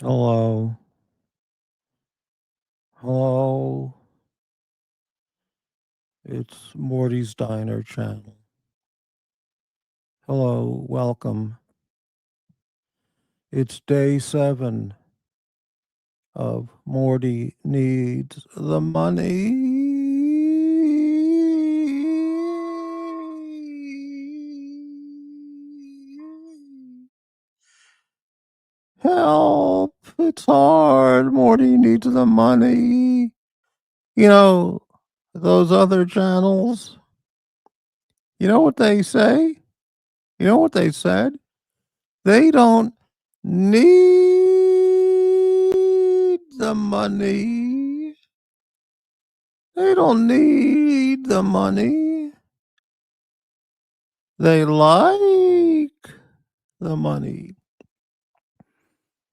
Hello. Hello. It's Morty's Diner channel. Hello. Welcome. It's day 7 of Morty Needs the Money. Help. It's hard. Morty needs the money. You know, those other channels, you know what they say? You know what they said? They don't need the money. They don't need the money. They like the money.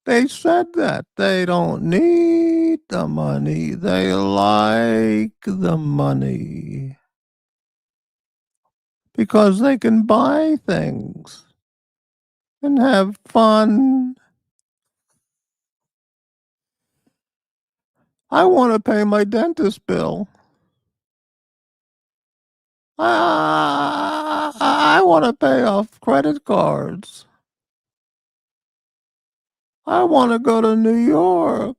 They said that. They don't need the money. They like the money. Because they can buy things and have fun. I want to pay my dentist bill. I want to pay off credit cards. I want to go to New York.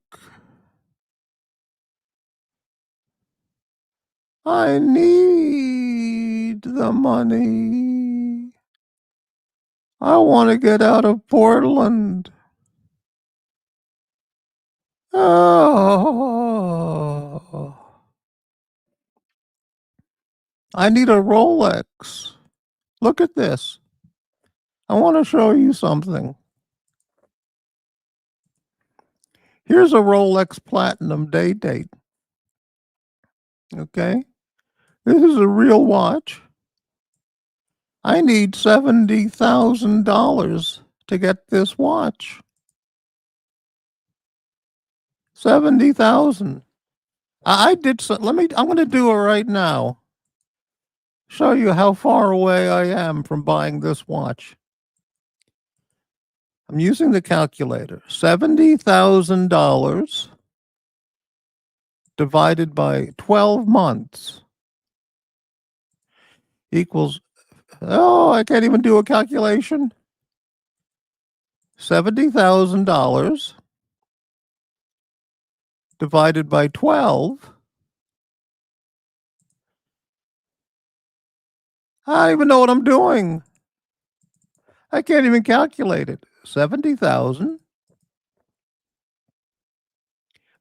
I need the money. I want to get out of Portland. Oh, I need a Rolex. Look at this. I want to show you something. Here's a Rolex Platinum day date. Okay. This is a real watch. I need $70,000 to get this watch. 70,000. I did so. I'm going to do it right now. Show you how far away I am from buying this watch. I'm using the calculator. $70,000 divided by 12 months equals, oh, I can't even do a calculation. $70,000 divided by 12. I don't even know what I'm doing. I can't even calculate it. 70,000.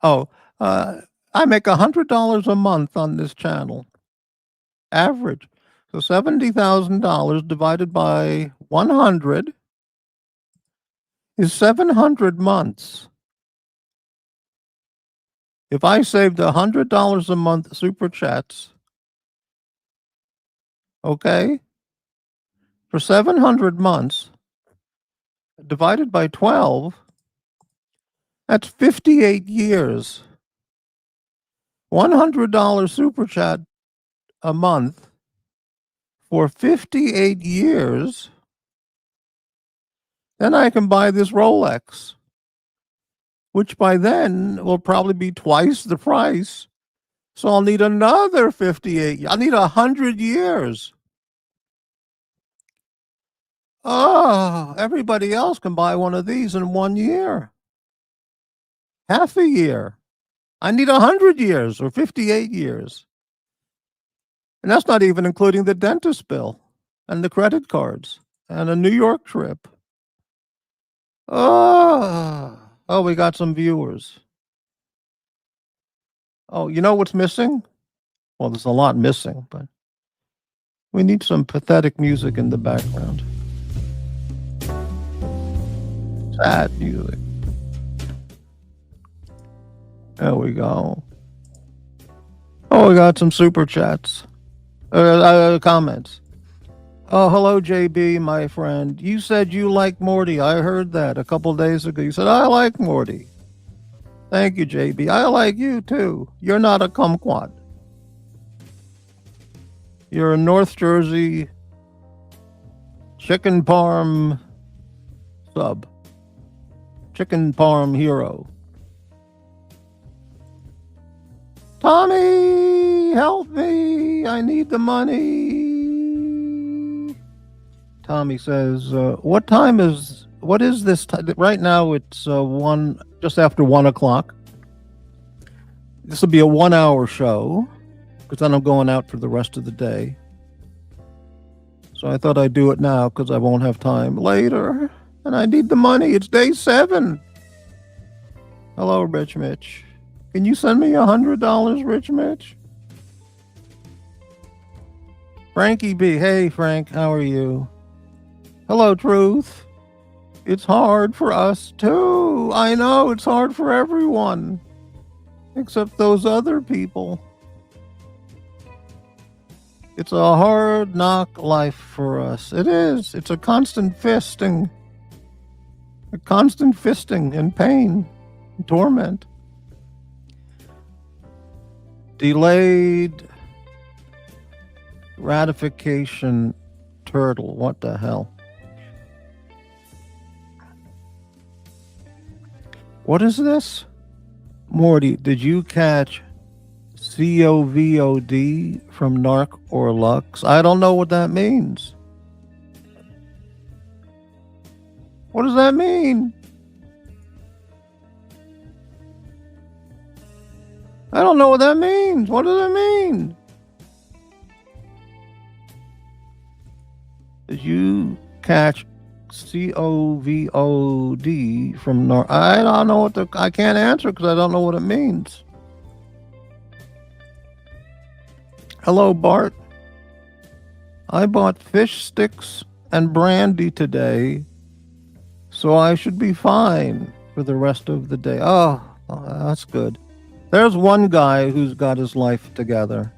Oh, I make $100 a month on this channel. Average. So $70,000 divided by 100 is 700 months. If I saved $100 a month super chats, okay, for 700 months divided by 12, that's 58 years. $100 super chat a month for 58 years. Then I can buy this Rolex, which by then will probably be twice the price. So I'll need another 58. I'll need 100 years. Oh, everybody else can buy one of these in 1 year. Half a year. I need 100 years or 58 years. And that's not even including the dentist bill and the credit cards and a New York trip. Oh, we got some viewers. Oh, you know what's missing? Well, there's a lot missing, but we need some pathetic music in the background. Sad music. There we go. Oh, we got some super chats. Comments. Oh, hello, JB, my friend. You said you like Morty. I heard that a couple days ago. You said, I like Morty. Thank you, JB. I like you, too. You're not a kumquat. You're a North Jersey chicken parm sub. Chicken Parm Hero. Tommy, help me. I need the money. Tommy says, what is this time? Right now it's just after 1:00. This will be a 1-hour show because then I'm going out for the rest of the day. So I thought I'd do it now because I won't have time later. And I need the money. It's day 7. Hello, Rich Mitch. Can you send me $100, Rich Mitch? Frankie B. Hey, Frank. How are you? Hello, Truth. It's hard for us, too. I know it's hard for everyone. Except those other people. It's a hard knock life for us. It is. It's a constant fisting. A constant fisting and pain and torment. Delayed ratification turtle. What the hell? What is this? Morty, did you catch COVOD from Narc or Lux? I don't know what that means. What does that mean? I don't know what that means. What does that mean? Did you catch COVOD from Narc? I don't know I can't answer because I don't know what it means. Hello, Bart. I bought fish sticks and brandy today, so I should be fine for the rest of the day. Oh, that's good. There's one guy who's got his life together.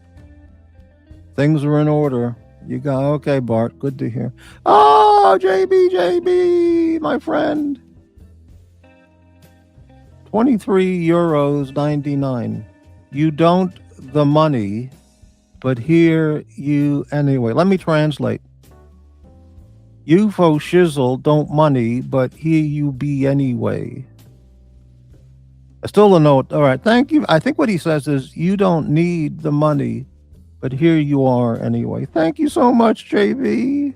Things are in order. You got, okay, Bart, good to hear. Oh, JB, my friend. €23.99. You don't the money, but here you anyway. Let me translate. You fo shizzle don't money, but here you be anyway. I still don't know. All right, thank you. I think what he says is you don't need the money, but here you are anyway. Thank you so much, JB.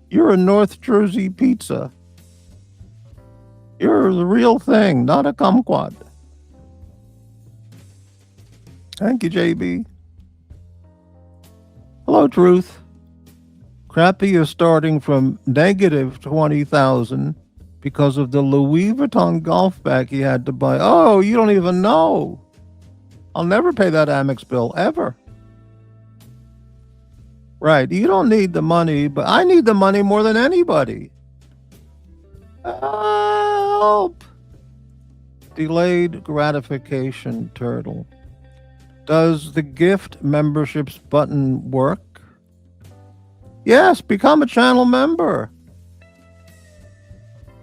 You're a North Jersey pizza. You're the real thing, not a kumquat. Thank you, JB. Hello, Truth. Crappy is starting from negative 20,000 because of the Louis Vuitton golf bag he had to buy. Oh, you don't even know. I'll never pay that Amex bill, ever. Right, you don't need the money, but I need the money more than anybody. Help! Delayed gratification turtle. Does the gift memberships button work? Yes, become a channel member.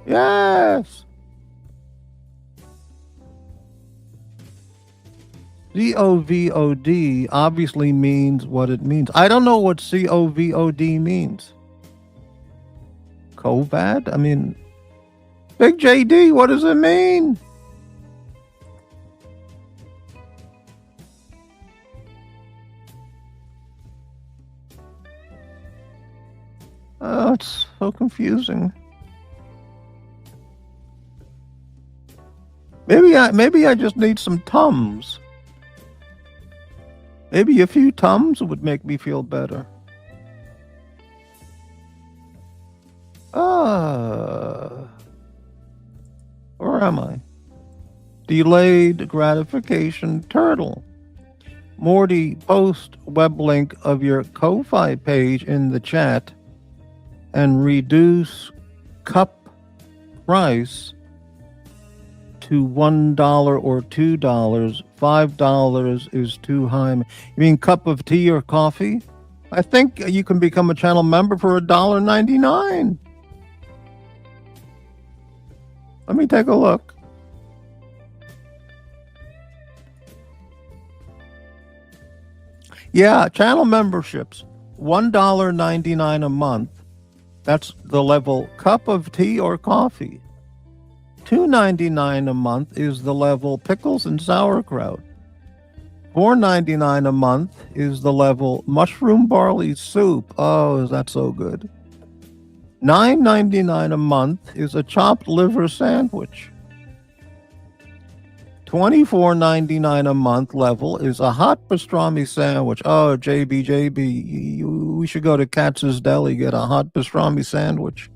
Yes. COVOD obviously means what it means. I don't know what COVOD means. COVID? I mean, Big JD, what does it mean? Oh, it's so confusing. Maybe I just need some Tums. Maybe a few Tums would make me feel better. Where am I? Delayed gratification turtle. Morty, post web link of your Ko-Fi page in the chat and reduce cup price to $1 or $2. $5 is too high. You mean cup of tea or coffee? I think you can become a channel member for $1.99. Let me take a look. Yeah, channel memberships, $1.99 a month. That's the level cup of tea or coffee. $2.99 a month is the level pickles and sauerkraut. $4.99 a month is the level mushroom barley soup. Oh, is that so good? $9.99 a month is a chopped liver sandwich. $24.99 a month level is a hot pastrami sandwich. Oh, JB, we should go to Katz's Deli, get a hot pastrami sandwich.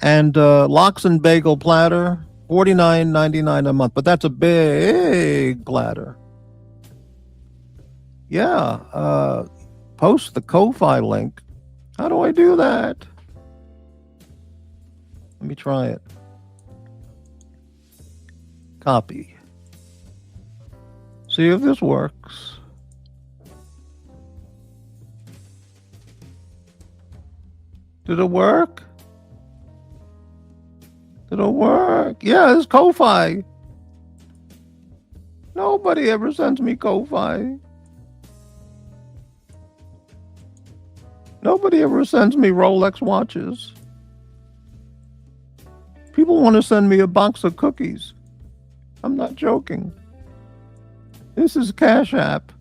And lox and bagel platter, $49.99 a month. But that's a big platter. Yeah, post the Ko-Fi link. How do I do that? Let me try it. Copy. See if this works. Did it work? Did it work? Yeah, it's Ko-Fi. Nobody ever sends me Ko-Fi. Nobody ever sends me Rolex watches. People want to send me a box of cookies. I'm not joking. This is Cash App.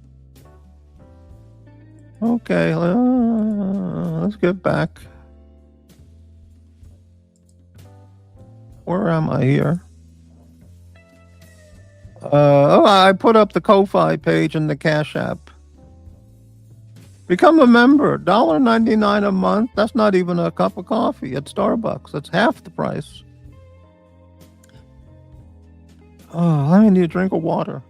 Okay, let's get back. Where am I here? I put up the Ko-Fi page in the Cash App. Become a member. $1.99 a month. That's not even a cup of coffee at Starbucks. That's half the price. Oh, I need a drink of water.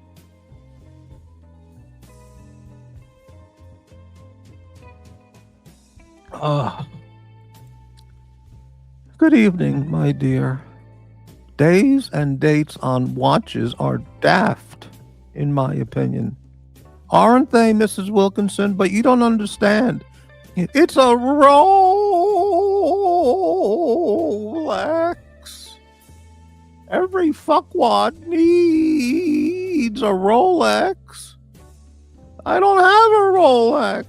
Good evening, my dear. Days and dates on watches are daft, in my opinion. Aren't they, Mrs. Wilkinson? But you don't understand. It's a Rolex. Every fuckwad needs a Rolex. I don't have a Rolex.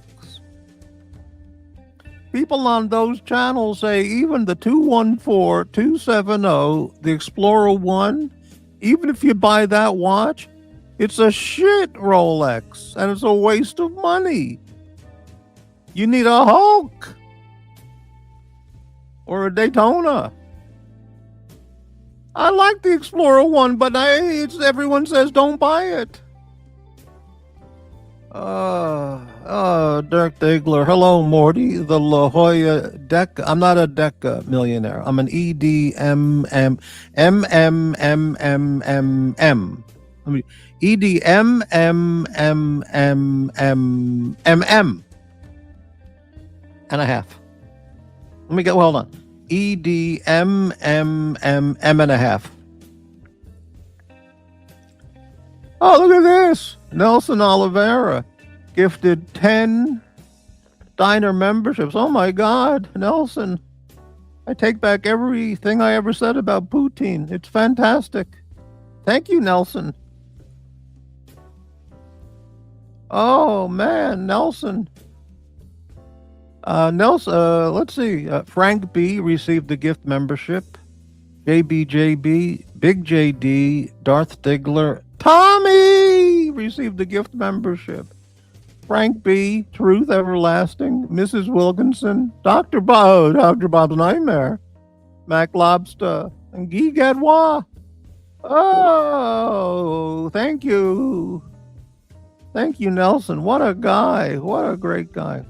People on those channels say even the 214, 270, the Explorer 1, even if you buy that watch, it's a shit Rolex, and it's a waste of money. You need a Hulk or a Daytona. I like the Explorer 1, but everyone says don't buy it. Dirk Diggler. Hello, Morty. The La Jolla Deca. I'm not a Deca millionaire. I'm an EDMMMMMM. I mean, EDMMMMMM and a half. Let me get, hold on. EDMMMM and a half. Oh, look at this. Nelson Oliveira gifted 10 diner memberships. Oh my God, Nelson. I take back everything I ever said about Putin. It's fantastic. Thank you, Nelson. Oh man, Nelson. Let's see. Frank B received the gift membership. JBJB, Big JD, Darth Diggler, Tommy received the gift membership. Frank B, Truth Everlasting, Mrs. Wilkinson, Dr. Bob's Nightmare, Mac Lobster, and Guy Gadwa. Oh, thank you. Thank you, Nelson. What a guy. What a great guy.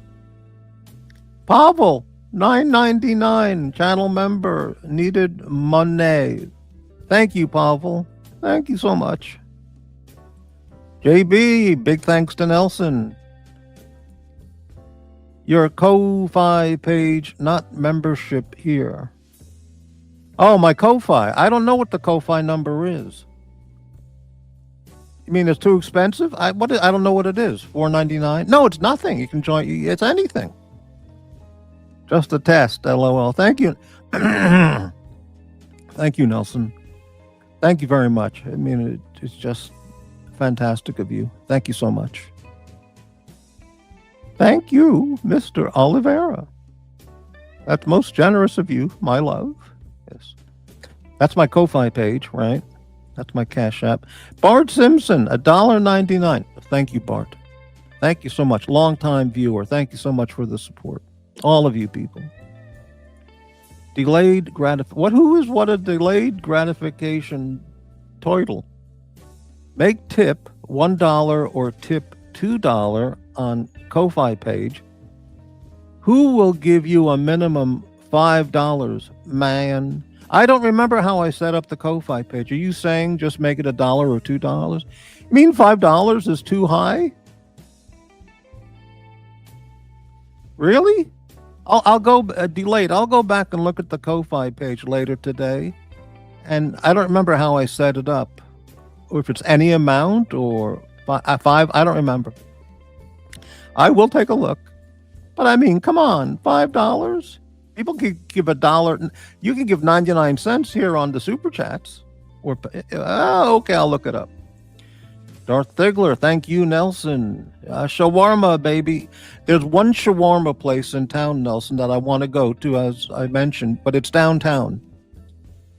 Pavel, $9.99, channel member, needed money. Thank you, Pavel. Thank you so much. JB, big thanks to Nelson. Your Ko-Fi page, not membership here. Oh, my Ko-Fi. I don't know what the Ko-Fi number is. You mean it's too expensive? I don't know what it is. $4.99? No, it's nothing. You can join. It's anything. Just a test. LOL. Thank you. Thank you, Nelson. Thank you very much. I mean, it's just fantastic of you. Thank you so much. Thank you, Mr. Oliveira. That's most generous of you, my love. Yes. That's my Ko-Fi page, right? That's my Cash App. Bart Simpson, $1.99. Thank you, Bart. Thank you so much. Long-time viewer. Thank you so much for the support. All of you people. Delayed what a delayed gratification total. Make tip $1 or tip $2 on Ko-Fi page. Who will give you a minimum $5, man? I don't remember how I set up the Ko-Fi page. Are you saying just make it $1 or $2? You mean $5 is too high? Really? I'll go delayed. I'll go back and look at the Ko-Fi page later today, and I don't remember how I set it up, or if it's any amount or five. I don't remember. I will take a look, but I mean, come on, $5. People can give $1. You can give 99 cents here on the super chats. Or okay, I'll look it up. Darth Thigler, thank you, Nelson. Shawarma, baby. There's one shawarma place in town, Nelson, that I want to go to, as I mentioned, but it's downtown.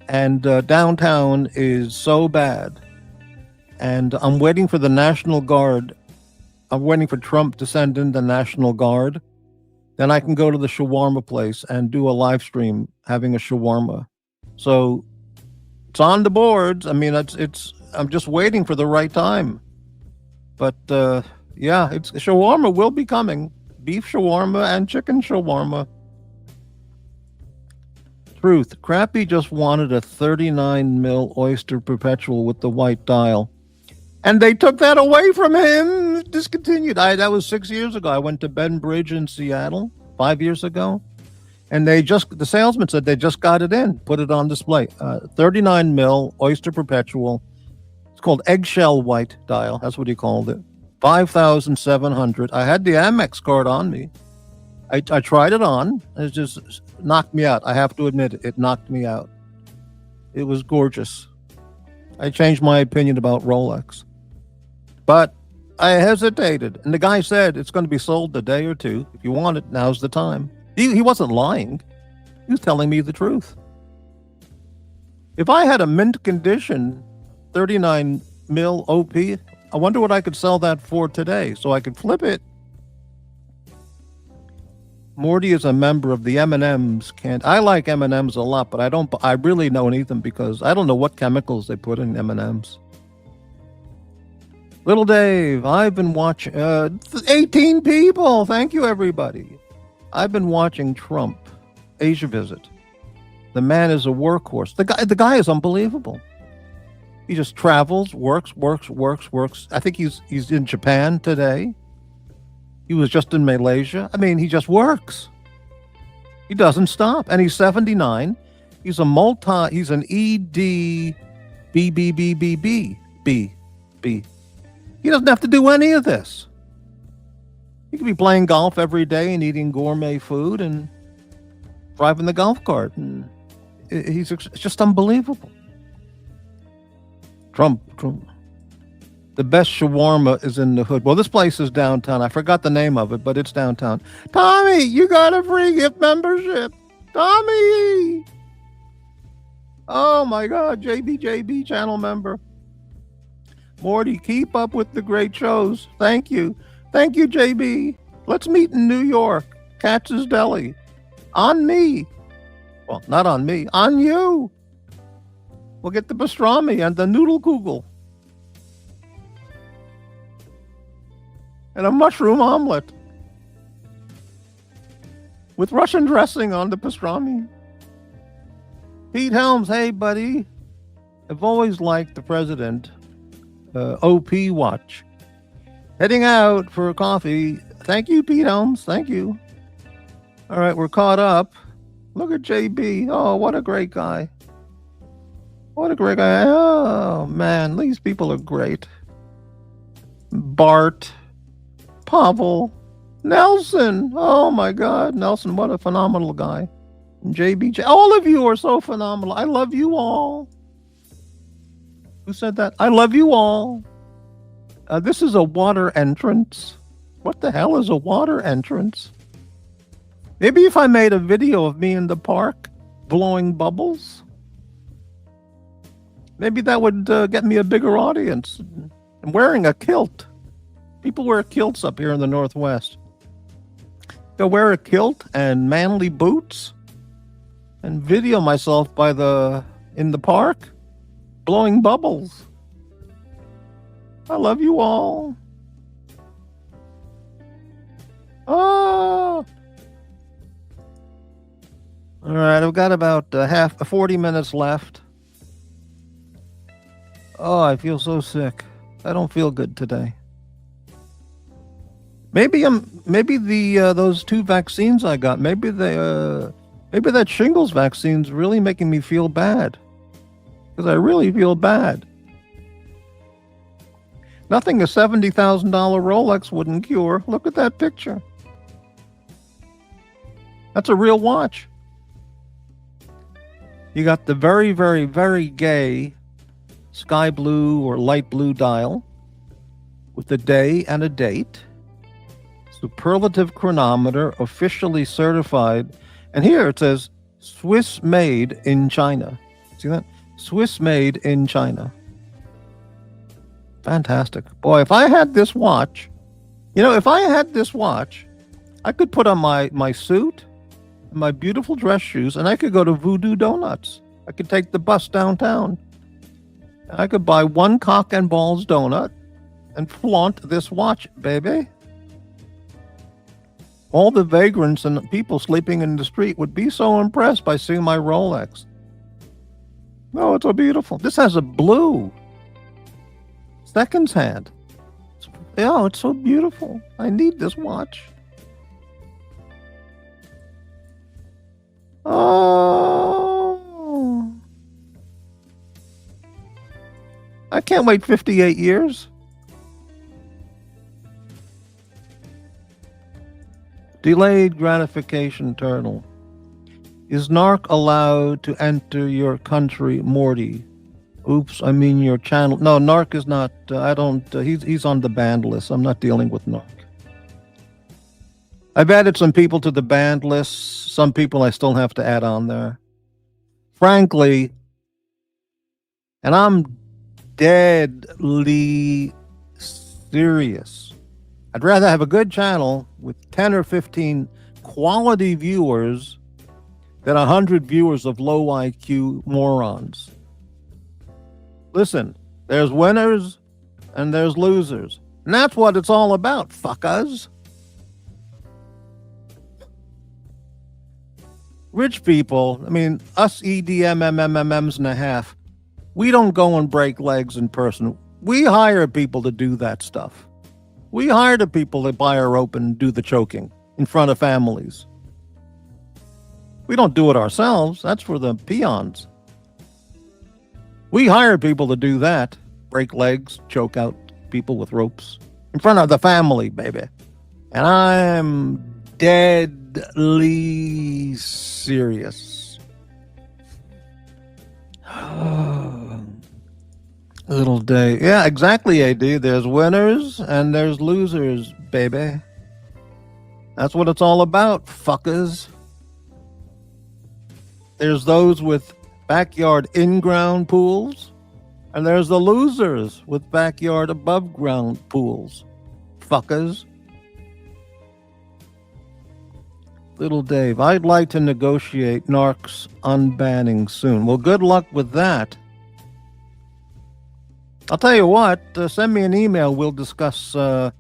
And downtown is so bad. And I'm waiting for the National Guard. I'm waiting for Trump to send in the National Guard. Then I can go to the shawarma place and do a live stream having a shawarma. So it's on the boards. I mean, I'm just waiting for the right time. But yeah, shawarma will be coming. Beef shawarma and chicken shawarma. Truth. Crappy just wanted a 39 mil oyster perpetual with the white dial. And they took that away from him. Discontinued. That was 6 years ago. I went to Ben Bridge in Seattle 5 years ago. And the salesman said they just got it in, put it on display. 39 mil oyster perpetual. It's called eggshell white dial. That's what he called it. 5,700. I had the Amex card on me. I tried it on. It just knocked me out. I have to admit it. It knocked me out. It was gorgeous. I changed my opinion about Rolex. But I hesitated. And the guy said it's going to be sold in a day or two. If you want it, now's the time. He wasn't lying. He was telling me the truth. If I had a mint condition 39 mil OP, I wonder what I could sell that for today so I could flip it. Morty is a member of the M&M's can. I like M&M's a lot, but I really don't eat them because I don't know what chemicals they put in M&M's. Little Dave, I've been watching 18 people. Thank you, everybody. I've been watching Trump Asia visit. The man is a workhorse. The guy is unbelievable. He just travels, works. I think he's in Japan today. He was just in Malaysia. I mean, he just works. He doesn't stop. And he's 79. He's an ED B. He doesn't have to do any of this. He could be playing golf every day and eating gourmet food and driving the golf cart. And it's just unbelievable. Trump. The best shawarma is in the hood. Well, this place is downtown. I forgot the name of it, but it's downtown. Tommy, you got a free gift membership. Tommy! Oh my God, JB channel member. Morty, keep up with the great shows. Thank you. Thank you, JB. Let's meet in New York. Katz's Deli. On me. Well, not on me. On you. We'll get the pastrami and the noodle kugel. And a mushroom omelet. With Russian dressing on the pastrami. Pete Helms, hey buddy. I've always liked the president. OP watch. Heading out for a coffee. Thank you, Pete Helms. Thank you. All right, we're caught up. Look at JB. Oh, what a great guy. What a great guy. Oh, man. These people are great. Bart. Pavel. Nelson. Oh, my God. Nelson, what a phenomenal guy. JB. All of you are so phenomenal. I love you all. Who said that? I love you all. This is a water entrance. What the hell is a water entrance? Maybe if I made a video of me in the park blowing bubbles. Maybe that would get me a bigger audience. I'm wearing a kilt. People wear kilts up here in the Northwest. Go wear a kilt and manly boots and video myself in the park blowing bubbles. I love you all. Oh. All right, I've got about 40 minutes left. Oh, I feel so sick. I don't feel good today. Maybe those 2 vaccines I got. Maybe that shingles vaccine's really making me feel bad. Because I really feel bad. Nothing a $70,000 Rolex wouldn't cure. Look at that picture. That's a real watch. You got the very, very, very gay sky blue or light blue dial with a day and a date. Superlative chronometer, officially certified. And here it says Swiss made in China. See that? Swiss made in China. Fantastic. Boy, if I had this watch, I could put on my suit, my beautiful dress shoes, and I could go to Voodoo Donuts. I could take the bus downtown. I could buy 1 cock and balls donut and flaunt this watch, baby. All the vagrants and people sleeping in the street would be so impressed by seeing my Rolex. Oh, it's so beautiful. This has a blue. Seconds hand. Yeah, it's so beautiful. I need this watch. Oh. I can't wait 58 years. Delayed gratification turtle. Is Narc allowed to enter your country, Morty? Oops, I mean your channel. No, Narc is not. I don't. He's on the banned list. I'm not dealing with Narc. I've added some people to the banned list. Some people I still have to add on there. Frankly, and I'm deadly serious. I'd rather have a good channel with 10 or 15 quality viewers than 100 viewers of low IQ morons. Listen, there's winners and there's losers. And that's what it's all about, fuckers. Rich people, I mean, us EDMMMMs and a half, we don't go and break legs in person. We hire people to do that stuff. We hire the people that buy a rope and do the choking in front of families. We don't do it ourselves. That's for the peons. We hire people to do that. Break legs, choke out people with ropes in front of the family, baby. And I'm deadly serious. Little day. Yeah, exactly, AD. There's winners and there's losers, baby. That's what it's all about, fuckers. There's those with backyard in-ground pools, and there's the losers with backyard above-ground pools. Fuckers. Little Dave, I'd like to negotiate Narc's unbanning soon. Well, good luck with that. I'll tell you what, send me an email. We'll discuss, I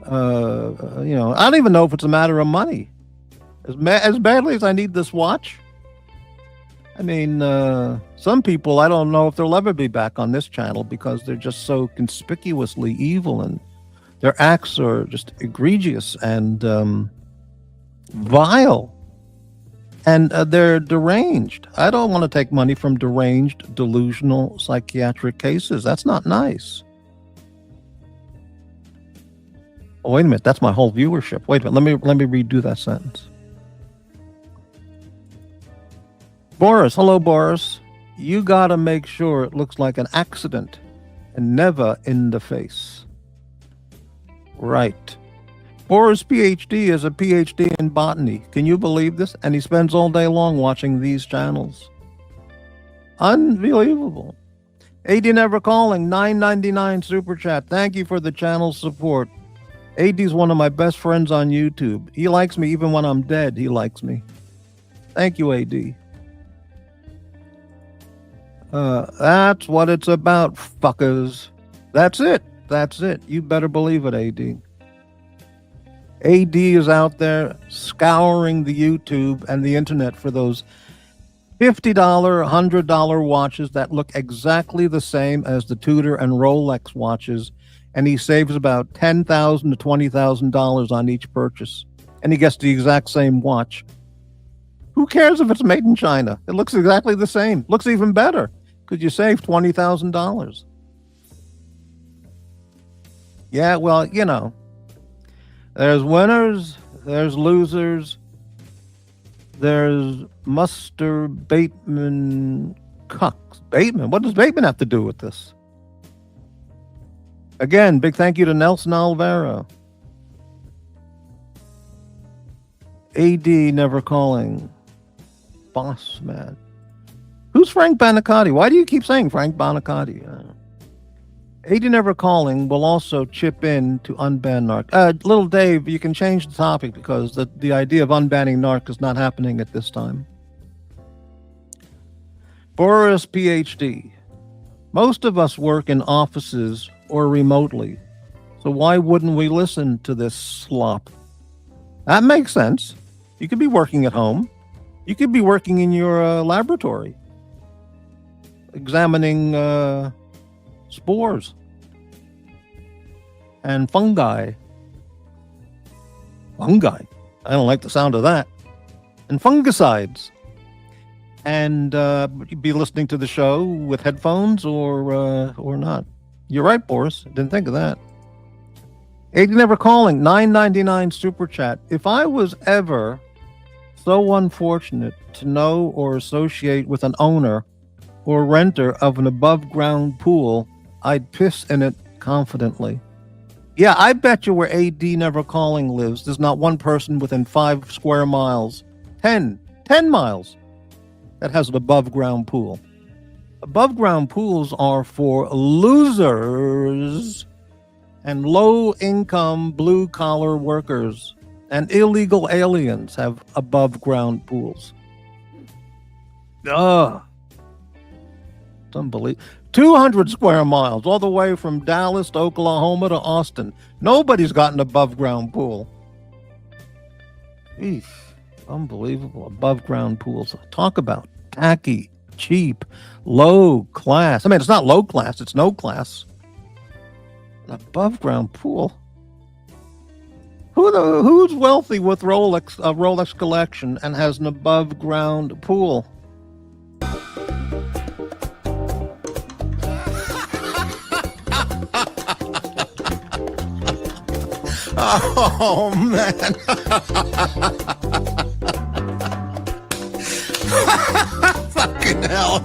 don't even know if it's a matter of money. As badly as I need this watch, I mean, some people, I don't know if they'll ever be back on this channel because they're just so conspicuously evil and their acts are just egregious and vile. And they're deranged. I don't want to take money from deranged, delusional psychiatric cases. That's not nice. Oh, wait a minute. That's my whole viewership. Wait a minute. Let me redo that sentence. Boris, hello, Boris. You got to make sure it looks like an accident and never in the face. Right. Boris' PhD is a PhD in botany. Can you believe this? And he spends all day long watching these channels. Unbelievable. AD Never Calling, $9.99 super chat. Thank you for the channel support. AD's one of my best friends on YouTube. He likes me even when I'm dead. He likes me. Thank you, AD. That's what it's about, fuckers. That's it. That's it. You better believe it, AD. AD is out there scouring the YouTube and the internet for those $50, $100 watches that look exactly the same as the Tudor and Rolex watches, and he saves about $10,000 to $20,000 on each purchase, and he gets the exact same watch. Who cares if it's made in China? It looks exactly the same. Looks even better because you save $20,000. Yeah, well, you know, there's winners, there's losers, there's Muster Bateman Cucks. Bateman? What does Bateman have to do with this? Again, big thank you to Nelson Alvaro. AD Never Calling. Boss man. Who's Frank Banicotti? Why do you keep saying Frank Banicotti? AD Never Calling will also chip in to unban narc. Little Dave, you can change the topic because the idea of unbanning narc is not happening at this time. Boris PhD. Most of us work in offices or remotely, so why wouldn't we listen to this slop? That makes sense. You could be working at home. You could be working in your laboratory, examining spores and fungi. Fungi. I don't like the sound of that. And fungicides. And you'd be listening to the show with headphones or not. You're right, Boris. Didn't think of that. AD Never Calling, $9.99 super chat. If I was ever so unfortunate to know or associate with an owner or renter of an above-ground pool, I'd piss in it confidently. Yeah, I bet you where AD Never Calling lives, there's not one person within 5 square miles, 10 miles, that has an above-ground pool. Above-ground pools are for losers and low-income blue-collar workers, and illegal aliens have above-ground pools. Ugh. It's unbelievable. 200 square miles, all the way from Dallas to Oklahoma to Austin. Nobody's got an above-ground pool. Eesh. Unbelievable. Above-ground pools. Talk about tacky, cheap, low class. I mean, it's not low class, it's no class. An above-ground pool. Who's wealthy with a Rolex collection and has an above-ground pool? Oh, man. Fucking hell.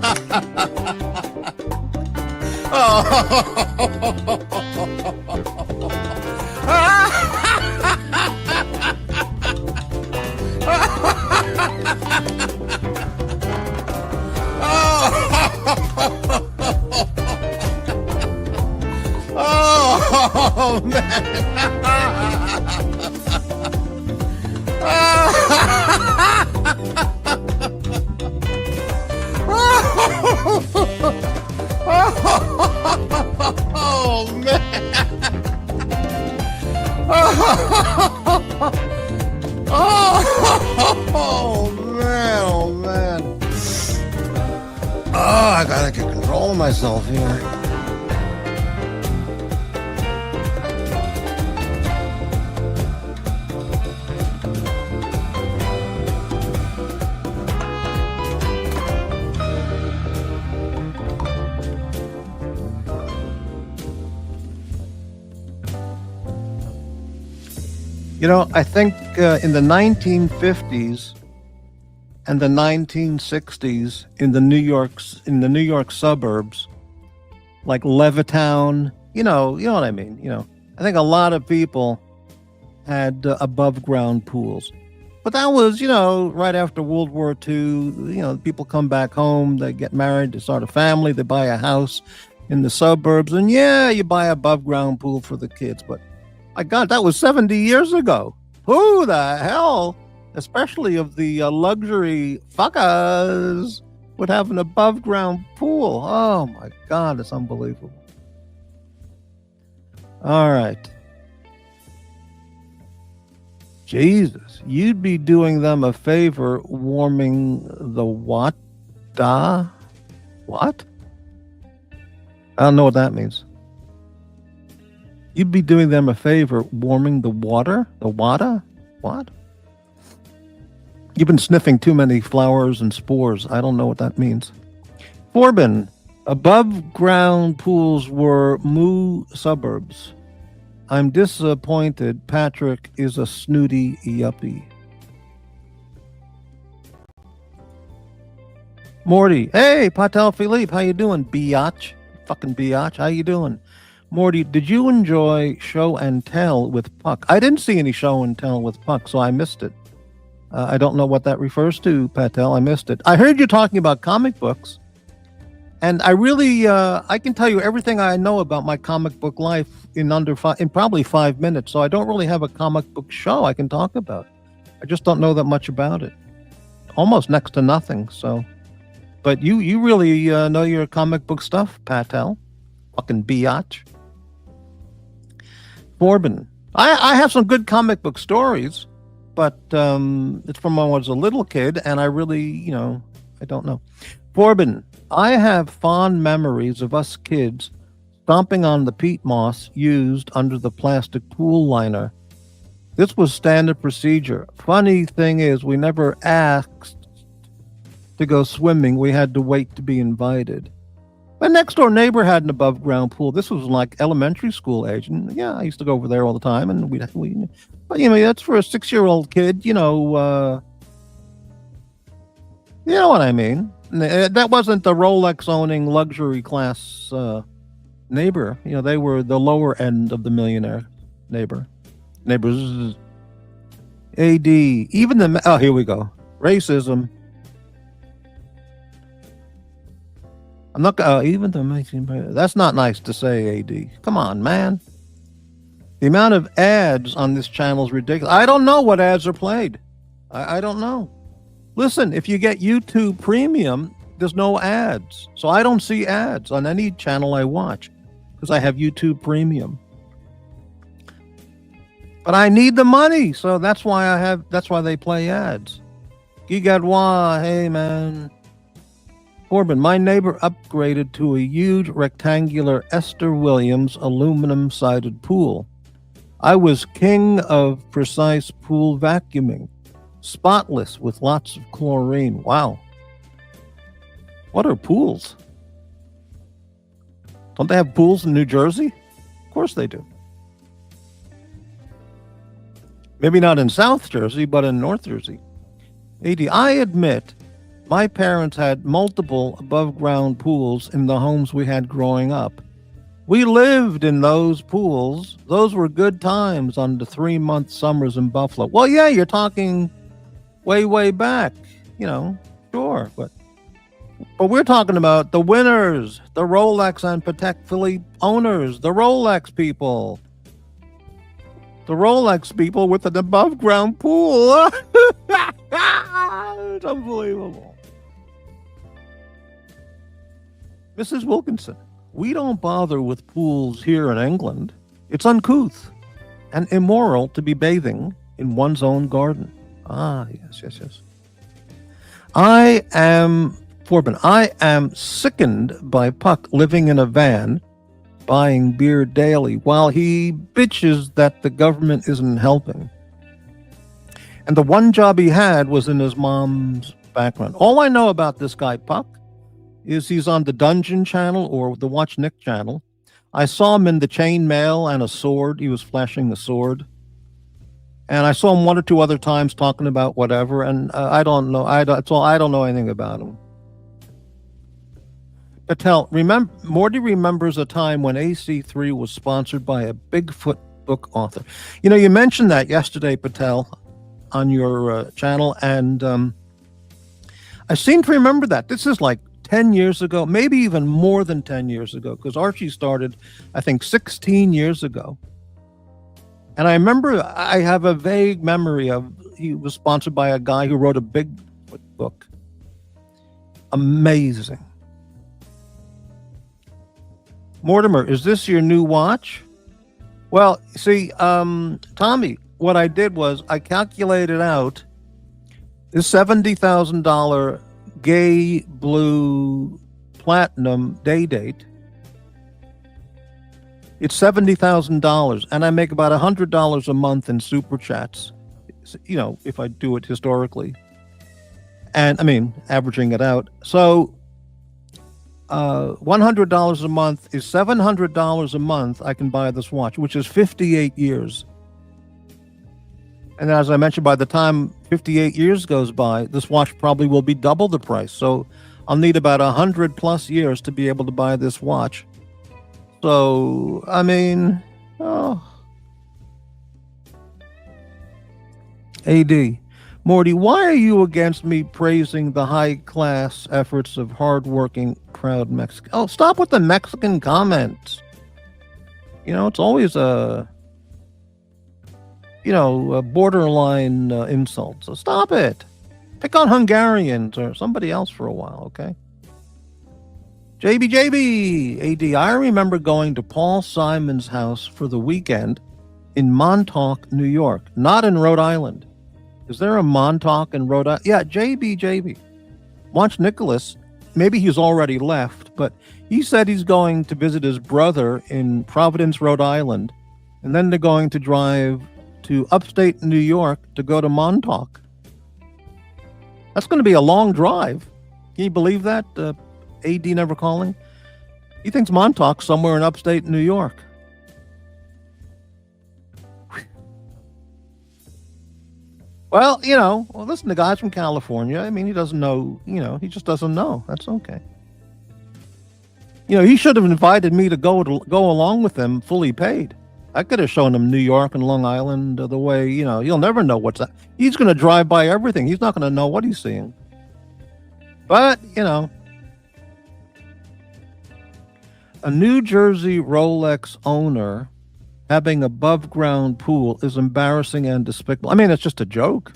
Oh, man. Oh, man. Oh, man. Oh, man. Oh, I gotta get control of myself here. You know, I think in the 1950s and the 1960s in the New York suburbs, like Levittown, you know what I mean. You know, I think a lot of people had above ground pools, but that was, you know, right after World War II. You know, people come back home, they get married, they start a family, they buy a house, in the suburbs. And yeah, you buy a above ground pool for the kids. But my God, that was 70 years ago. Who the hell, especially of the luxury fuckers, would have an above ground pool? Oh my God, it's unbelievable. All right. Jesus, you'd be doing them a favor warming the what? What? I don't know what that means. You'd be doing them a favor warming the water? The water? What? You've been sniffing too many flowers and spores. I don't know what that means. Forbin, above ground pools were moo suburbs. I'm disappointed Patrick is a snooty yuppie. Morty, hey, Patel Philippe, how you doing, biatch? Fucking biatch, how you doing? Morty, did you enjoy Show and Tell with Puck? I didn't see any Show and Tell with Puck, so I missed it. I don't know what that refers to, Patel. I missed it. I heard you talking about comic books, and I really, I can tell you everything I know about my comic book life in probably 5 minutes. So I don't really have a comic book show I can talk about. I just don't know that much about it. Almost next to nothing. So, but you really know your comic book stuff, Patel. Fucking biatch. Forbin, I have some good comic book stories, but it's from when I was a little kid, and I really, I don't know. Forbin, I have fond memories of us kids stomping on the peat moss used under the plastic pool liner. This was standard procedure. Funny thing is, we never asked to go swimming. We had to wait to be invited. My next door neighbor had an above ground pool. This was like elementary school age, and yeah, I used to go over there all the time. And we but that's for a 6-year-old kid. You know what I mean. That wasn't the Rolex owning luxury class neighbor. They were the lower end of the millionaire neighbors. AD, even here we go. Racism. I'm not even the that's not nice to say, AD. Come on, man. The amount of ads on this channel is ridiculous. I don't know what ads are played. I don't know. Listen, if you get YouTube Premium, there's no ads. So I don't see ads on any channel I watch because I have YouTube Premium. But I need the money, so that's why they play ads. Gigadwa, hey man. Corbin, my neighbor upgraded to a huge rectangular Esther Williams aluminum-sided pool. I was king of precise pool vacuuming. Spotless with lots of chlorine. Wow. What are pools? Don't they have pools in New Jersey? Of course they do. Maybe not in South Jersey, but in North Jersey. AD, I admit my parents had multiple above-ground pools in the homes we had growing up. We lived in those pools. Those were good times on the 3-month summers in Buffalo. Well, yeah, you're talking way, way back, sure. But we're talking about the winners, the Rolex and Patek Philippe owners, the Rolex people. The Rolex people with an above-ground pool. It's unbelievable. Mrs. Wilkinson, we don't bother with pools here in England. It's uncouth and immoral to be bathing in one's own garden. Ah, yes. I am sickened by Puck living in a van, buying beer daily, while he bitches that the government isn't helping. And the one job he had was in his mom's background. All I know about this guy, Puck, is he's on the Dungeon channel or the Watch Nick channel. I saw him in the chainmail and a sword. He was flashing a sword. And I saw him one or two other times talking about whatever. And I don't know. I don't know anything about him. Patel, Morty remembers a time when AC3 was sponsored by a Bigfoot book author. You mentioned that yesterday, Patel, on your channel. And I seem to remember that. This is like 10 years ago, maybe even more than 10 years ago, because Archie started, I think, 16 years ago. And I remember, I have a vague memory of he was sponsored by a guy who wrote a big book. Amazing. Mortimer, is this your new watch? Well, see, Tommy, what I did was I calculated out this $70,000 gay blue platinum day date. It's $70,000, and I make about $100 a month in super chats. You know, if I do it historically, and I mean averaging it out. So, $100 a month is $700 a month. I can buy this watch, which is 58 years. And as I mentioned, by the time 58 years goes by, this watch probably will be double the price. So I'll need about 100 plus years to be able to buy this watch. So, I mean, AD. Morty, why are you against me praising the high-class efforts of hardworking, proud Mexicans? Oh, stop with the Mexican comments. You know, it's always a borderline insult. So stop it. Pick on Hungarians or somebody else for a while, okay? JB, AD, I remember going to Paul Simon's house for the weekend in Montauk, New York, not in Rhode Island. Is there a Montauk in Rhode Island? Yeah, JB. Watch Nicholas. Maybe he's already left, but he said he's going to visit his brother in Providence, Rhode Island, and then they're going to drive to upstate New York to go to Montauk. That's going to be a long drive. Can you believe that? AD never calling. He thinks Montauk's somewhere in upstate New York. Well, listen, the guy's from California. I mean, he doesn't know, he just doesn't know. That's okay. He should have invited me to go along with him fully paid. I could have shown him New York and Long Island the way, he'll never know what's that. He's going to drive by everything. He's not going to know what he's seeing. But, a New Jersey Rolex owner having above ground pool is embarrassing and despicable. I mean, it's just a joke.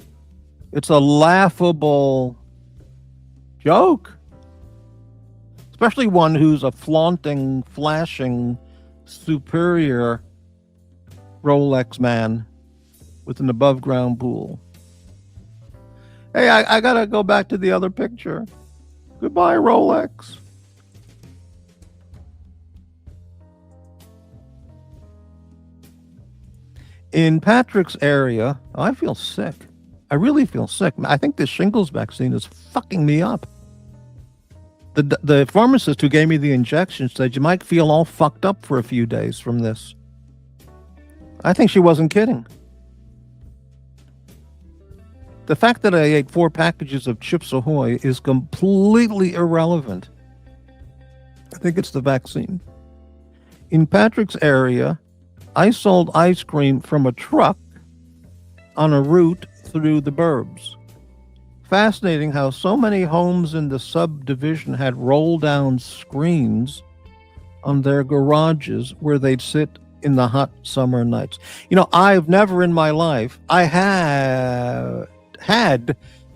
It's a laughable joke. Especially one who's a flaunting, flashing, superior Rolex man with an above ground pool. Hey, I gotta go back to the other picture. Goodbye, Rolex. In Patrick's area, I feel sick. I really feel sick. I think this shingles vaccine is fucking me up. The pharmacist who gave me the injection said you might feel all fucked up for a few days from this. I think she wasn't kidding. The fact that I ate 4 packages of Chips Ahoy is completely irrelevant. I think it's the vaccine. In Patrick's area, I sold ice cream from a truck on a route through the burbs. Fascinating how so many homes in the subdivision had roll-down screens on their garages where they'd sit in the hot summer nights. I've never in my life, had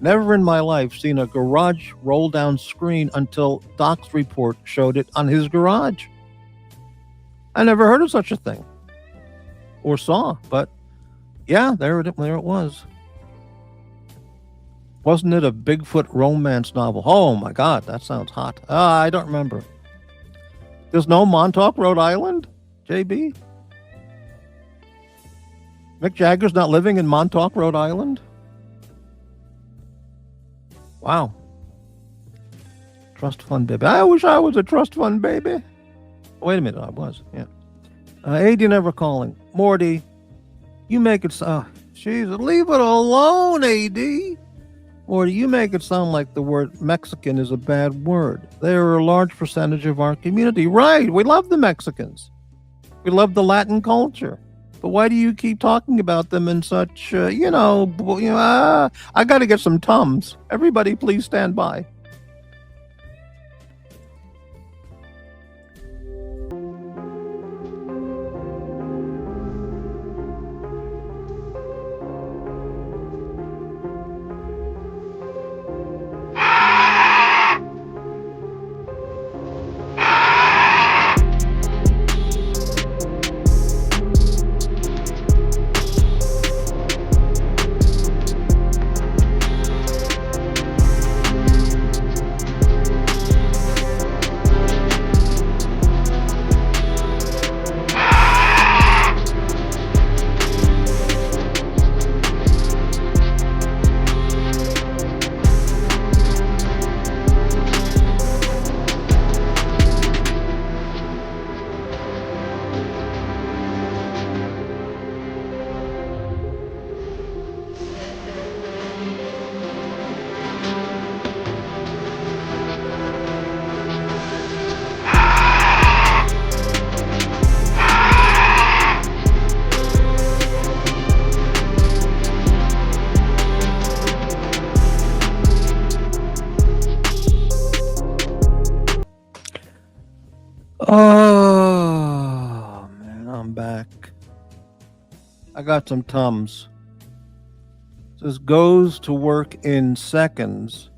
never in my life seen a garage roll-down screen until Doc's report showed it on his garage. I never heard of such a thing. Or saw, but yeah, there it was. Wasn't it a Bigfoot romance novel? Oh my God, that sounds hot. I don't remember. There's no Montauk, Rhode Island, JB? Mick Jagger's not living in Montauk, Rhode Island? Wow. Trust fund baby. I wish I was a trust fund baby. Wait a minute, I was, yeah. AD never calling. Morty, you make it jeez, leave it alone, AD. Morty, you make it sound like the word Mexican is a bad word. They are a large percentage of our community. Right, we love the Mexicans. We love the Latin culture. But why do you keep talking about them in such, I got to get some Tums. Everybody please stand by. Oh, man, I'm back. I got some Tums. This goes to work in seconds.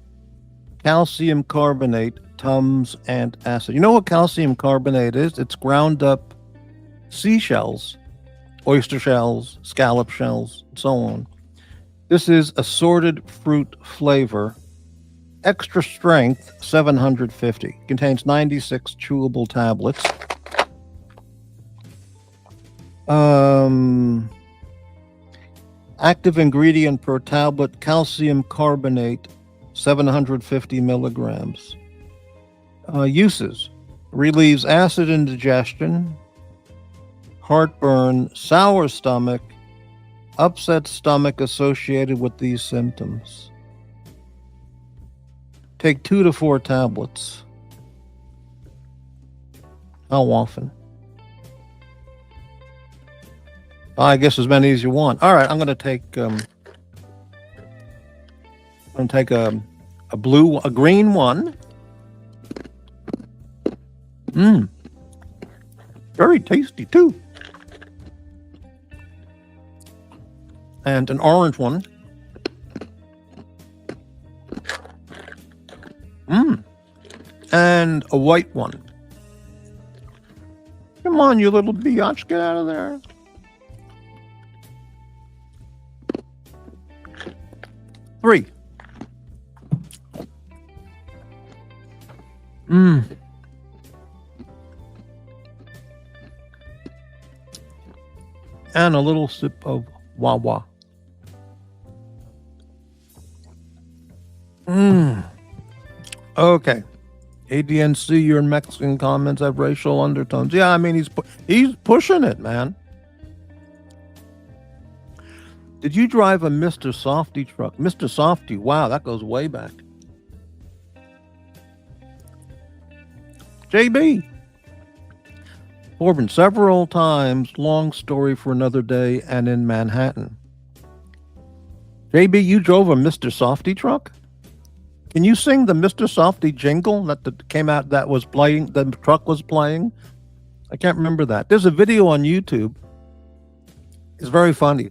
Calcium carbonate, Tums, and acid. You know what calcium carbonate is? It's ground up seashells, oyster shells, scallop shells, and so on. This is assorted fruit flavor. Extra strength, 750. Contains 96 chewable tablets. Active ingredient per tablet, calcium carbonate, 750 milligrams. Uses: relieves acid indigestion, heartburn, sour stomach, upset stomach associated with these symptoms. Take 2 to 4 tablets. How often? I guess as many as you want. All right, I'm going to take a green one. Very tasty too. And an orange one. And a white one. Come on, you little biatch, get out of there. Three. And a little sip of Wawa. Okay. ADNC, your Mexican comments have racial undertones. Yeah, I mean, he's pushing it, man. Did you drive a Mr. Softy truck? Mr. Softy, wow, that goes way back. JB. Corbin, several times, long story for another day, and in Manhattan. JB, you drove a Mr. Softy truck? Can you sing the Mr. Softy jingle that came out that was playing, the truck was playing? I can't remember that. There's a video on YouTube. It's very funny.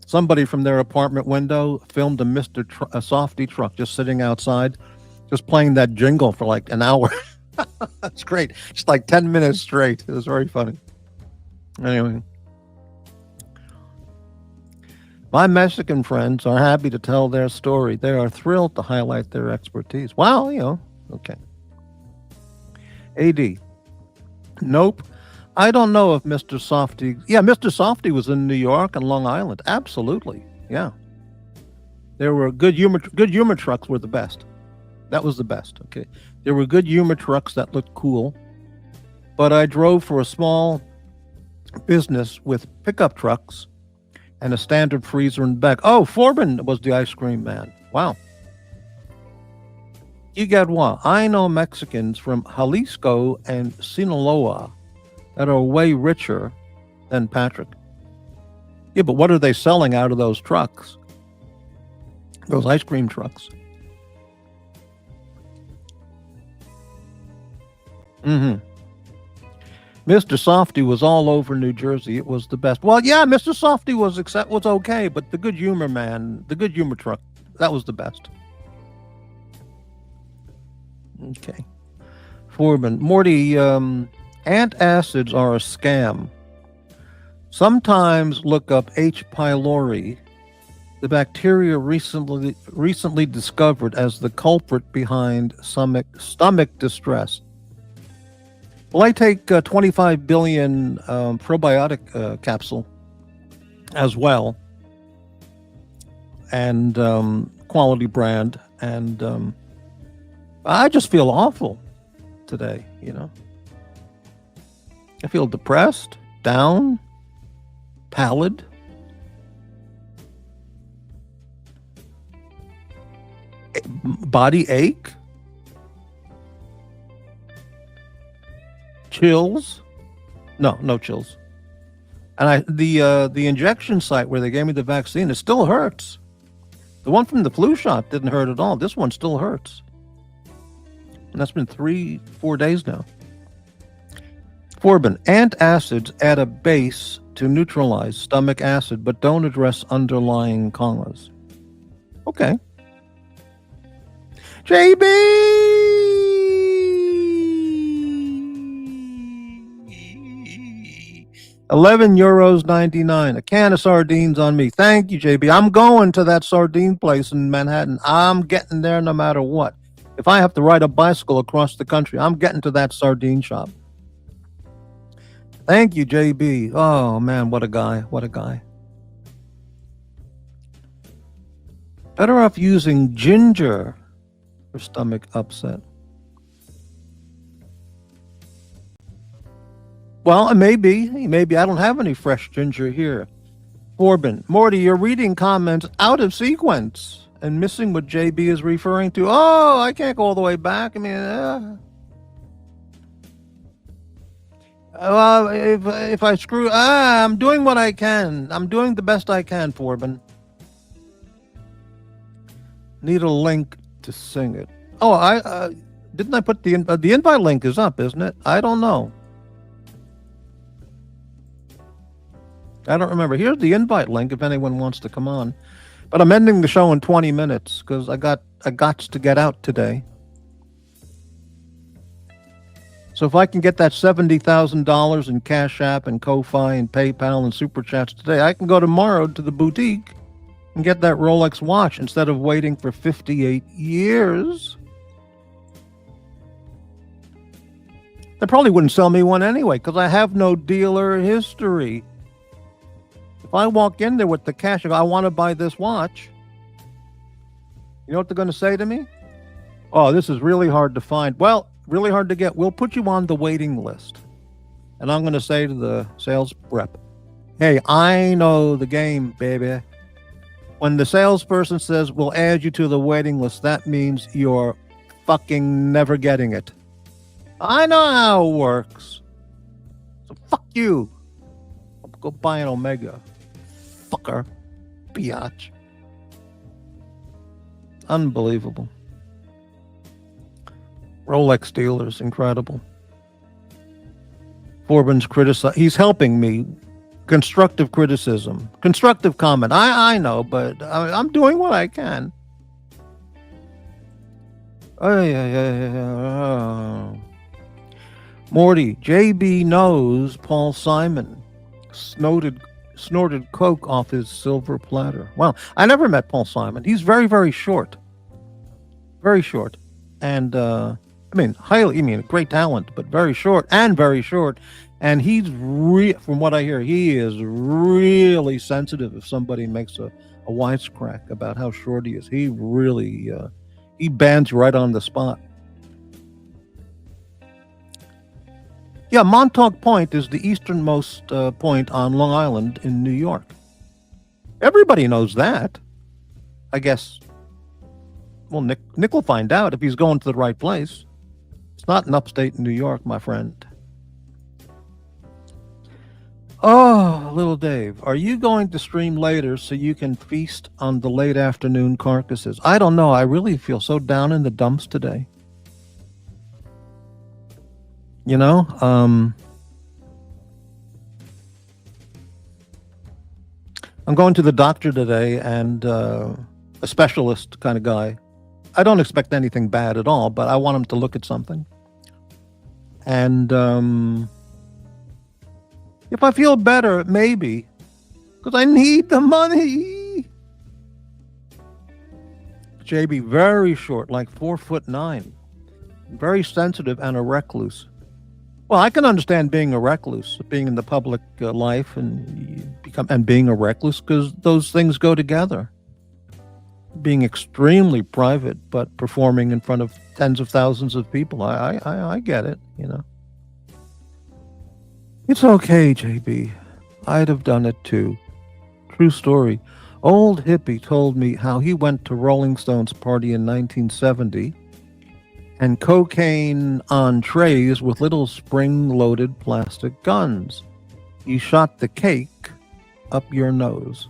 Somebody from their apartment window filmed a Mr. Softy truck just sitting outside, just playing that jingle for like an hour. That's great. Just like 10 minutes straight. It was very funny. Anyway. My Mexican friends are happy to tell their story. They are thrilled to highlight their expertise. Wow, okay. AD. Nope. I don't know if Mr. Softy... Yeah, Mr. Softy was in New York and Long Island. Absolutely. Yeah. There were good humor trucks were the best. That was the best, okay. There were good humor trucks that looked cool. But I drove for a small business with pickup trucks and a standard freezer in the back. Oh, Forbin was the ice cream man. Wow. You get what? I know Mexicans from Jalisco and Sinaloa that are way richer than Patrick. Yeah, but what are they selling out of those trucks? Those ice cream trucks. Mr. Softy was all over New Jersey. It was the best. Well, yeah, Mr. Softy was okay, but the good humor man, the good humor truck, that was the best. Okay. Foreman, Morty, antacids are a scam. Sometimes look up H. pylori, the bacteria recently discovered as the culprit behind stomach distress. Well, I take 25 billion probiotic capsule as well, and quality brand, and I just feel awful today, I feel depressed, down, pallid. Body ache. Chills. No chills. And the injection site where they gave me the vaccine, it still hurts. The one from the flu shot didn't hurt at all. This one still hurts. And that's been 3-4 days now. Forbin, antacids add a base to neutralize stomach acid, but don't address underlying cause. Okay. JB! €11.99. A can of sardines on me. Thank you, JB. I'm going to that sardine place in Manhattan. I'm getting there no matter what. If I have to ride a bicycle across the country, I'm getting to that sardine shop. Thank you, JB. Oh, man, what a guy. What a guy. Better off using ginger for stomach upset. Well, maybe. I don't have any fresh ginger here. Forbin, Morty, you're reading comments out of sequence and missing what JB is referring to. Oh, I can't go all the way back. I mean, well, if I screw, I'm doing what I can. I'm doing the best I can, Forbin. Need a link to sing it. Oh, I didn't I put the invite link is up, isn't it? I don't know. I don't remember. Here's the invite link if anyone wants to come on. But I'm ending the show in 20 minutes because I got to get out today. So if I can get that $70,000 in Cash App and Ko-Fi and PayPal and Super Chats today, I can go tomorrow to the boutique and get that Rolex watch instead of waiting for 58 years. They probably wouldn't sell me one anyway because I have no dealer history. If I walk in there with the cash, I want to buy this watch. You know what they're going to say to me? Oh, this is really hard to find. Well, really hard to get. We'll put you on the waiting list. And I'm going to say to the sales rep, hey, I know the game, baby. When the salesperson says, we'll add you to the waiting list, that means you're fucking never getting it. I know how it works. So fuck you. I'll go buy an Omega. Fucker. Biatch. Unbelievable. Rolex dealers, incredible. Forbin's he's helping me. Constructive criticism. Constructive comment. I know, but I'm doing what I can. Morty, JB knows Paul Simon snorted coke off his silver platter. Well, I never met Paul Simon. He's very, very short. Very short. And, great talent, but very short. And he's, from what I hear, he is really sensitive if somebody makes a wisecrack about how short he is. He really, he bans right on the spot. Yeah, Montauk Point is the easternmost point on Long Island in New York. Everybody knows that. I guess, well, Nick will find out if he's going to the right place. It's not in upstate New York, my friend. Oh, little Dave, are you going to stream later so you can feast on the late afternoon carcasses? I don't know. I really feel so down in the dumps today. You know, I'm going to the doctor today, and a specialist kind of guy. I don't expect anything bad at all, but I want him to look at something. And if I feel better, maybe, because I need the money. JB, very short, like 4'9", very sensitive and a recluse. Well, I can understand being a recluse, being in the public life and being a recluse, because those things go together. Being extremely private, but performing in front of tens of thousands of people. I get it, you know. It's okay, JB. I'd have done it too. True story. Old hippie told me how he went to Rolling Stones party in 1970 and cocaine on trays with little spring-loaded plastic guns. You shot the cake up your nose.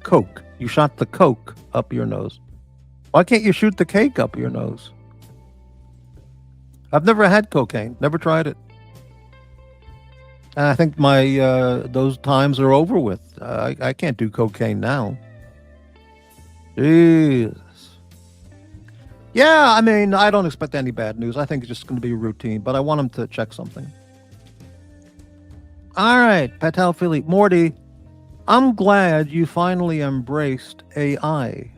Coke. You shot the coke up your nose. Why can't you shoot the cake up your nose? I've never had cocaine. Never tried it. And I think my those times are over with. I can't do cocaine now. Jesus. Yeah, I mean, I don't expect any bad news. I think it's just going to be routine, but I want him to check something. All right, Patel Philippe. Morty, I'm glad you finally embraced AI.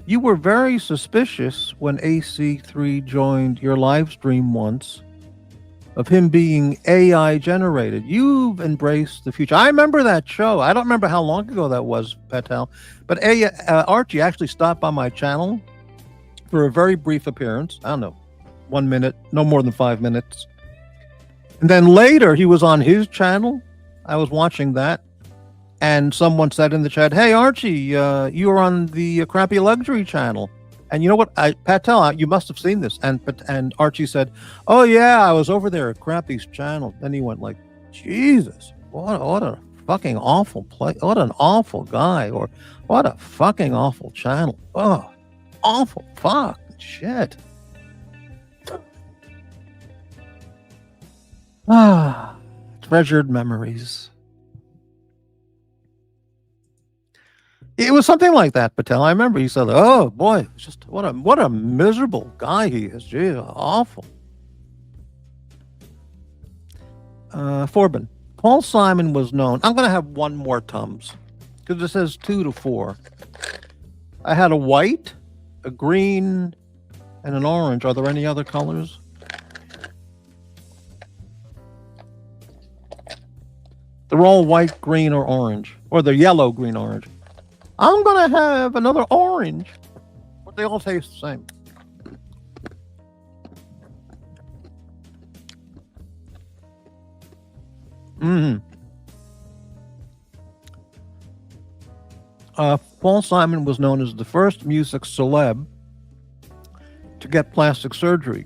You were very suspicious when AC3 joined your live stream once of him being AI generated. You've embraced the future. I remember that show. I don't remember how long ago that was, Patel, but Archie actually stopped by my channel for a very brief appearance. I don't know, 1 minute, no more than 5 minutes. And then later he was on his channel. I was watching that. And someone said in the chat, "Hey, Archie, you were on the Crappy Luxury channel." And you know what, Patel, you must have seen this. And Archie said, "Oh yeah, I was over there at Crappy's channel." Then he went like, "Jesus, what a fucking awful play! What an awful guy! Or what a fucking awful channel! Oh, awful fuck shit." Ah, treasured memories. It was something like that, Patel. I remember he said, "Oh boy, just what a miserable guy he is. Gee, awful." Forbin. Paul Simon was known. I'm going to have one more Tums because it says 2 to 4. I had a white, a green, and an orange. Are there any other colors? They're all white, green, or orange, or they're yellow, green, orange. I'm going to have another orange, but they all taste the same. Paul Simon was known as the first music celeb to get plastic surgery.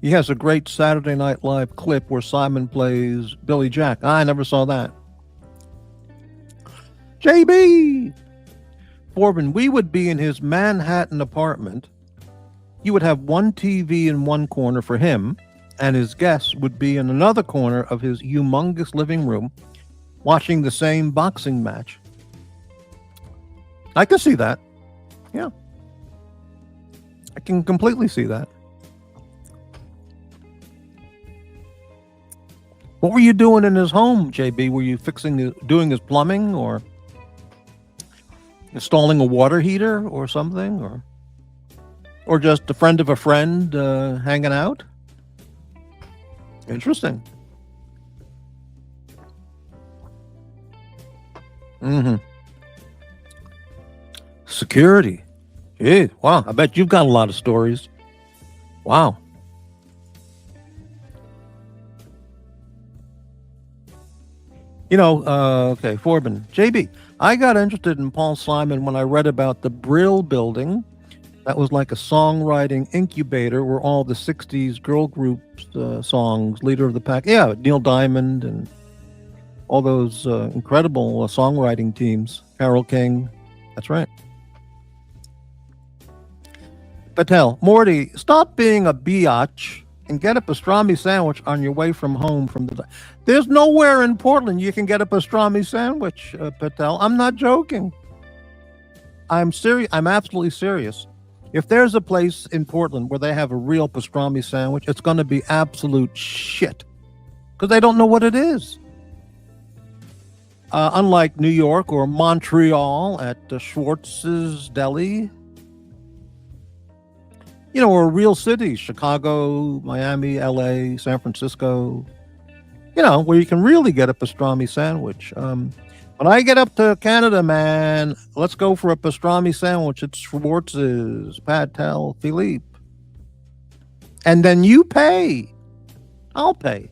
He has a great Saturday Night Live clip where Simon plays Billy Jack. I never saw that. JB! Forbin, we would be in his Manhattan apartment. You would have one TV in one corner for him, and his guests would be in another corner of his humongous living room watching the same boxing match. I can see that. Yeah. I can completely see that. What were you doing in his home, JB? Were you doing his plumbing or installing a water heater or something, or just a friend of a friend hanging out? Interesting. Security. Gee, wow. I bet you've got a lot of stories. Wow. Okay, Forbin. JB, I got interested in Paul Simon when I read about the Brill Building. That was like a songwriting incubator where all the 60s girl groups songs, Leader of the Pack, yeah, Neil Diamond and all those incredible songwriting teams, Carole King. That's right. Patel, Morty, stop being a biatch and get a pastrami sandwich on your way from home from the... There's nowhere in Portland you can get a pastrami sandwich, Patel. I'm not joking. I'm serious. I'm absolutely serious. If there's a place in Portland where they have a real pastrami sandwich, it's going to be absolute shit because they don't know what it is. Unlike New York or Montreal at Schwartz's Deli, or real cities, Chicago, Miami, LA, San Francisco, where you can really get a pastrami sandwich. When I get up to Canada, man, let's go for a pastrami sandwich. It's Schwartz's, Patel, Philippe. And then you pay. I'll pay.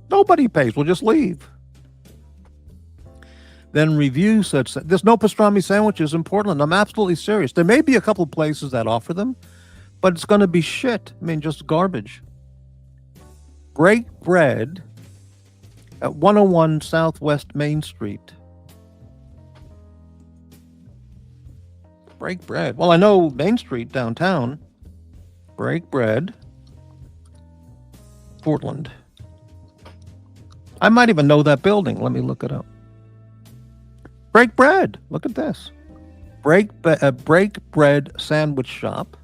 Nobody pays. We'll just leave. Then Review said, there's no pastrami sandwiches in Portland. I'm absolutely serious. There may be a couple places that offer them, but it's going to be shit. I mean, just garbage. Break Bread at 101 Southwest Main Street. Break Bread. Well, I know Main Street downtown. Break bread. Portland. I might even know that building. Let me look it up. Break bread. Look at this. Break bread sandwich shop.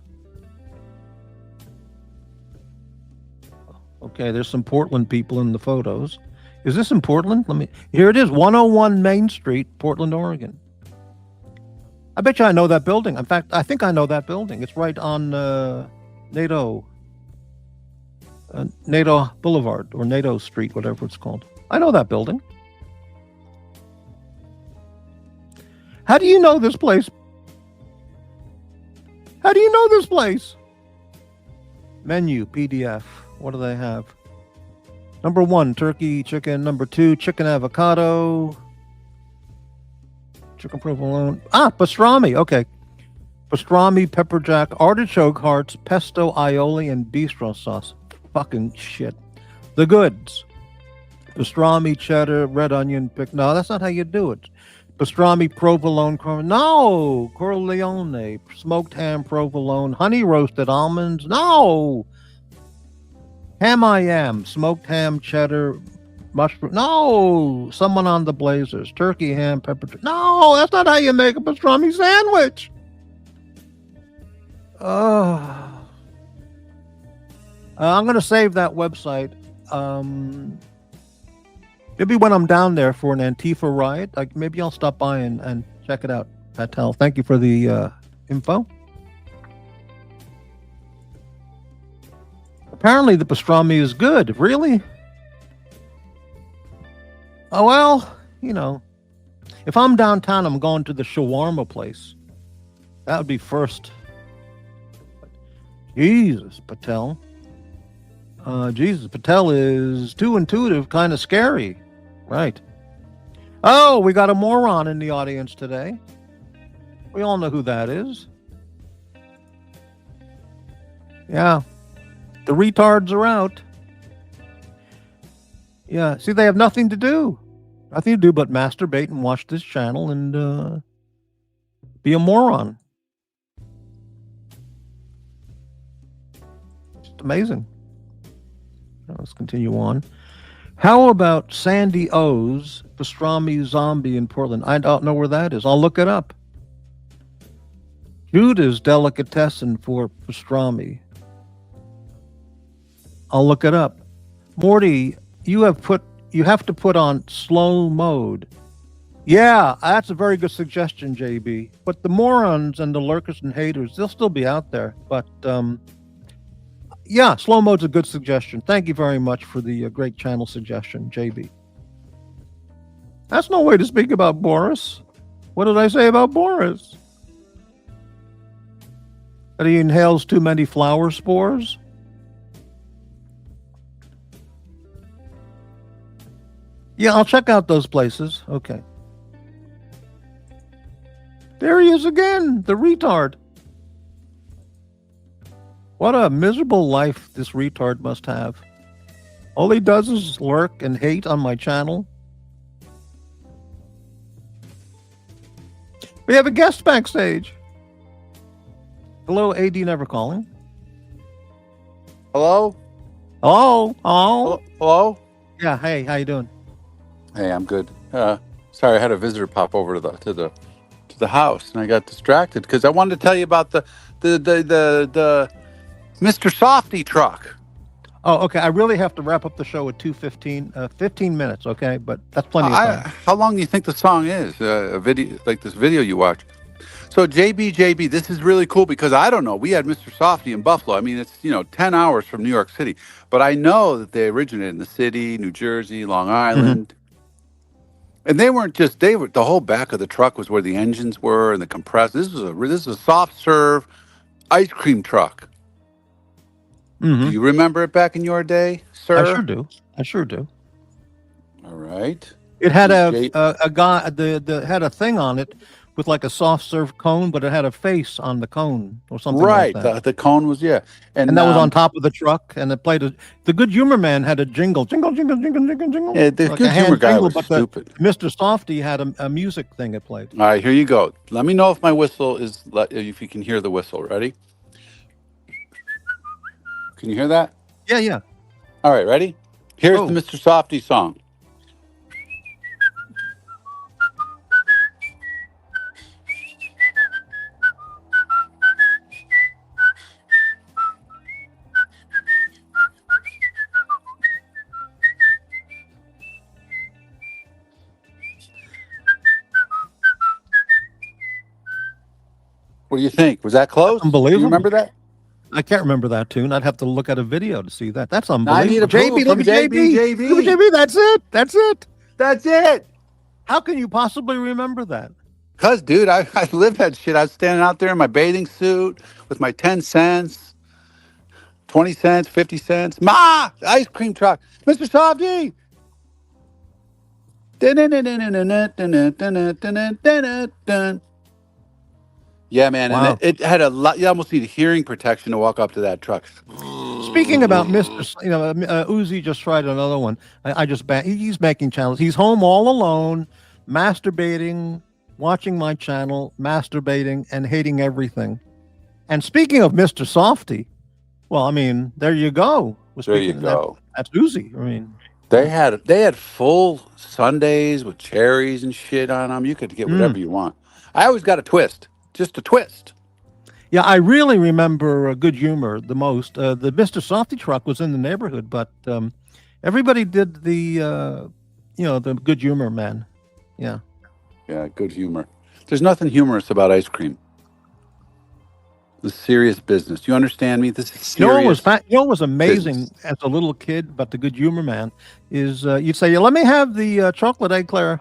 Okay, there's some Portland people in the photos. Is this in Portland? Here it is, 101 Main Street, Portland, Oregon. I bet you I know that building. In fact, I think I know that building. It's right on NATO Boulevard or NATO Street, whatever it's called. I know that building. How do you know this place? How do you know this place? Menu, PDF. What do they have? Number 1, turkey, chicken. Number 2, chicken avocado. Chicken provolone. Pastrami. Okay. Pastrami, pepper jack, artichoke hearts, pesto aioli, and bistro sauce. Fucking shit. The goods. Pastrami, cheddar, red onion, no, that's not how you do it. Pastrami, provolone, Corleone, smoked ham, provolone, honey roasted almonds. No. Ham I am, smoked ham, cheddar, mushroom. No, someone on the blazers, turkey, ham, pepper. No, that's not how you make a pastrami sandwich. I'm going to save that website. Maybe when I'm down there for an Antifa riot, maybe I'll stop by and check it out. Patel, thank you for the info. Apparently the pastrami is good. Really? Oh, well, if I'm downtown, I'm going to the shawarma place. That would be first. Jesus, Patel. Jesus, Patel is too intuitive, kind of scary. Right. Oh, we got a moron in the audience today. We all know who that is. Yeah. The retards are out. Yeah. See, they have nothing to do. Nothing to do but masturbate and watch this channel and be a moron. Just amazing. Let's continue on. How about Sandy O's Pastrami Zombie in Portland? I don't know where that is. I'll look it up. Judah's Delicatessen for pastrami. I'll look it up. Morty, you have to put on slow mode. Yeah, that's a very good suggestion, JB. But the morons and the lurkers and haters, they'll still be out there. But yeah, slow mode's a good suggestion. Thank you very much for the great channel suggestion, JB. That's no way to speak about Boris. What did I say about Boris? That he inhales too many flower spores? Yeah, I'll check out those places. Okay. There he is again, the retard. What a miserable life this retard must have. All he does is lurk and hate on my channel. We have a guest backstage. Hello, AD Never Calling. Hello? Hello? Hello? Hello? Yeah, hey, how you doing? Hey, I'm good. Sorry, I had a visitor pop over to the house, and I got distracted because I wanted to tell you about the Mr. Softy truck. Oh, okay. I really have to wrap up the show at 2:15. 15 minutes, okay? But that's plenty of time. How long do you think the song is? A video like this video you watch. So JB, this is really cool because I don't know. We had Mr. Softy in Buffalo. I mean, it's 10 hours from New York City, but I know that they originated in the city, New Jersey, Long Island. Mm-hmm. And they weren't just, the whole back of the truck was where the engines were and the compressor. This is a soft serve ice cream truck. Mm-hmm. Do you remember it back in your day, sir? I sure do. All right. It had a guy, had a thing on it with like a soft serve cone, but it had a face on the cone or something like that. Right. The cone was, yeah. And that was on top of the truck, and it played the Good Humor Man had a jingle. Yeah, the like Good Humor guy was stupid. Mr. Softy had a music thing it played. All right, here you go. Let me know if my whistle if you can hear the whistle. Ready? Can you hear that? Yeah, yeah. All right, ready? Here's the Oh, Mr. Softy song. What do you think? Was that that's close? Do you unbelievable. remember that? I can't remember that tune. I'd have to look at a video to see that. That's Now I need unbelievable. approval JB, look from at JB. Look at JB. JB. That's it. That's it. That's it. How can you possibly remember that? Cause, dude, I lived that shit. I was standing out there in my bathing suit with my 10 cents, 20 cents, 50 cents. Ma, ice cream truck, Mr. Softy. Yeah, man, and Wow. it had a lot. You almost need hearing protection to walk up to that truck. Speaking about Mr. Uzi just tried another one. I just he's making channels. He's home all alone, masturbating, watching my channel, masturbating, and hating everything. And speaking of Mr. Softy, well, I mean, there you go. There you go. That's Uzi. I mean, They had full Sundays with cherries and shit on them. You could get whatever you want. I always got a twist, just a twist. yeah, I really remember Good Humor the most. The Mr. Softy truck was in the neighborhood, but everybody did the the Good Humor man. Yeah. Yeah, good humor. There's nothing humorous about ice cream. This is serious business. You understand me? This is serious. What was amazing business. as a little kid about the Good Humor man is you'd say, yeah, let me have the chocolate egg Claire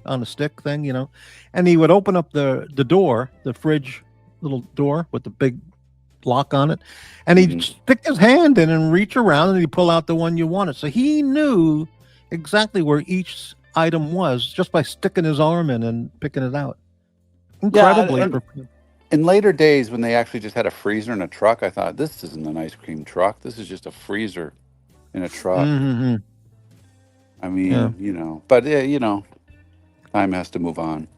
on a stick thing, and he would open up the door, the fridge little door with the big lock on it, and he'd stick his hand in and reach around and he'd pull out the one you wanted. So he knew exactly where each item was just by sticking his arm in and picking it out. Incredibly. In later days, when they actually just had a freezer in a truck, I thought, this isn't an ice cream truck. This is just a freezer in a truck. Mm-hmm. I mean, but time has to move on.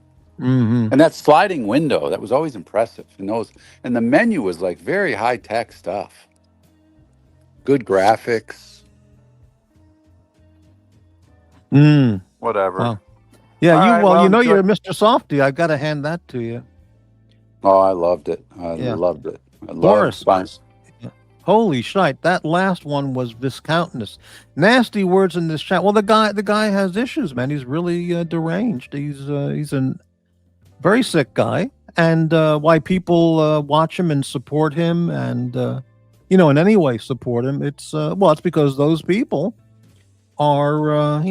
Mm-hmm. And that sliding window, that was always impressive. And the menu was like very high tech stuff. Good graphics. Whatever. Wow. Yeah, right, you're Mr. Softy. I've got to hand that to you. Oh, I loved it. I loved it. Boris. Holy shite! That last one was viscountness. Nasty words in this chat. Well, the guy has issues, man. He's really deranged. He's a very sick guy, and why people watch him and support him, and in any way support him. It's it's because those people are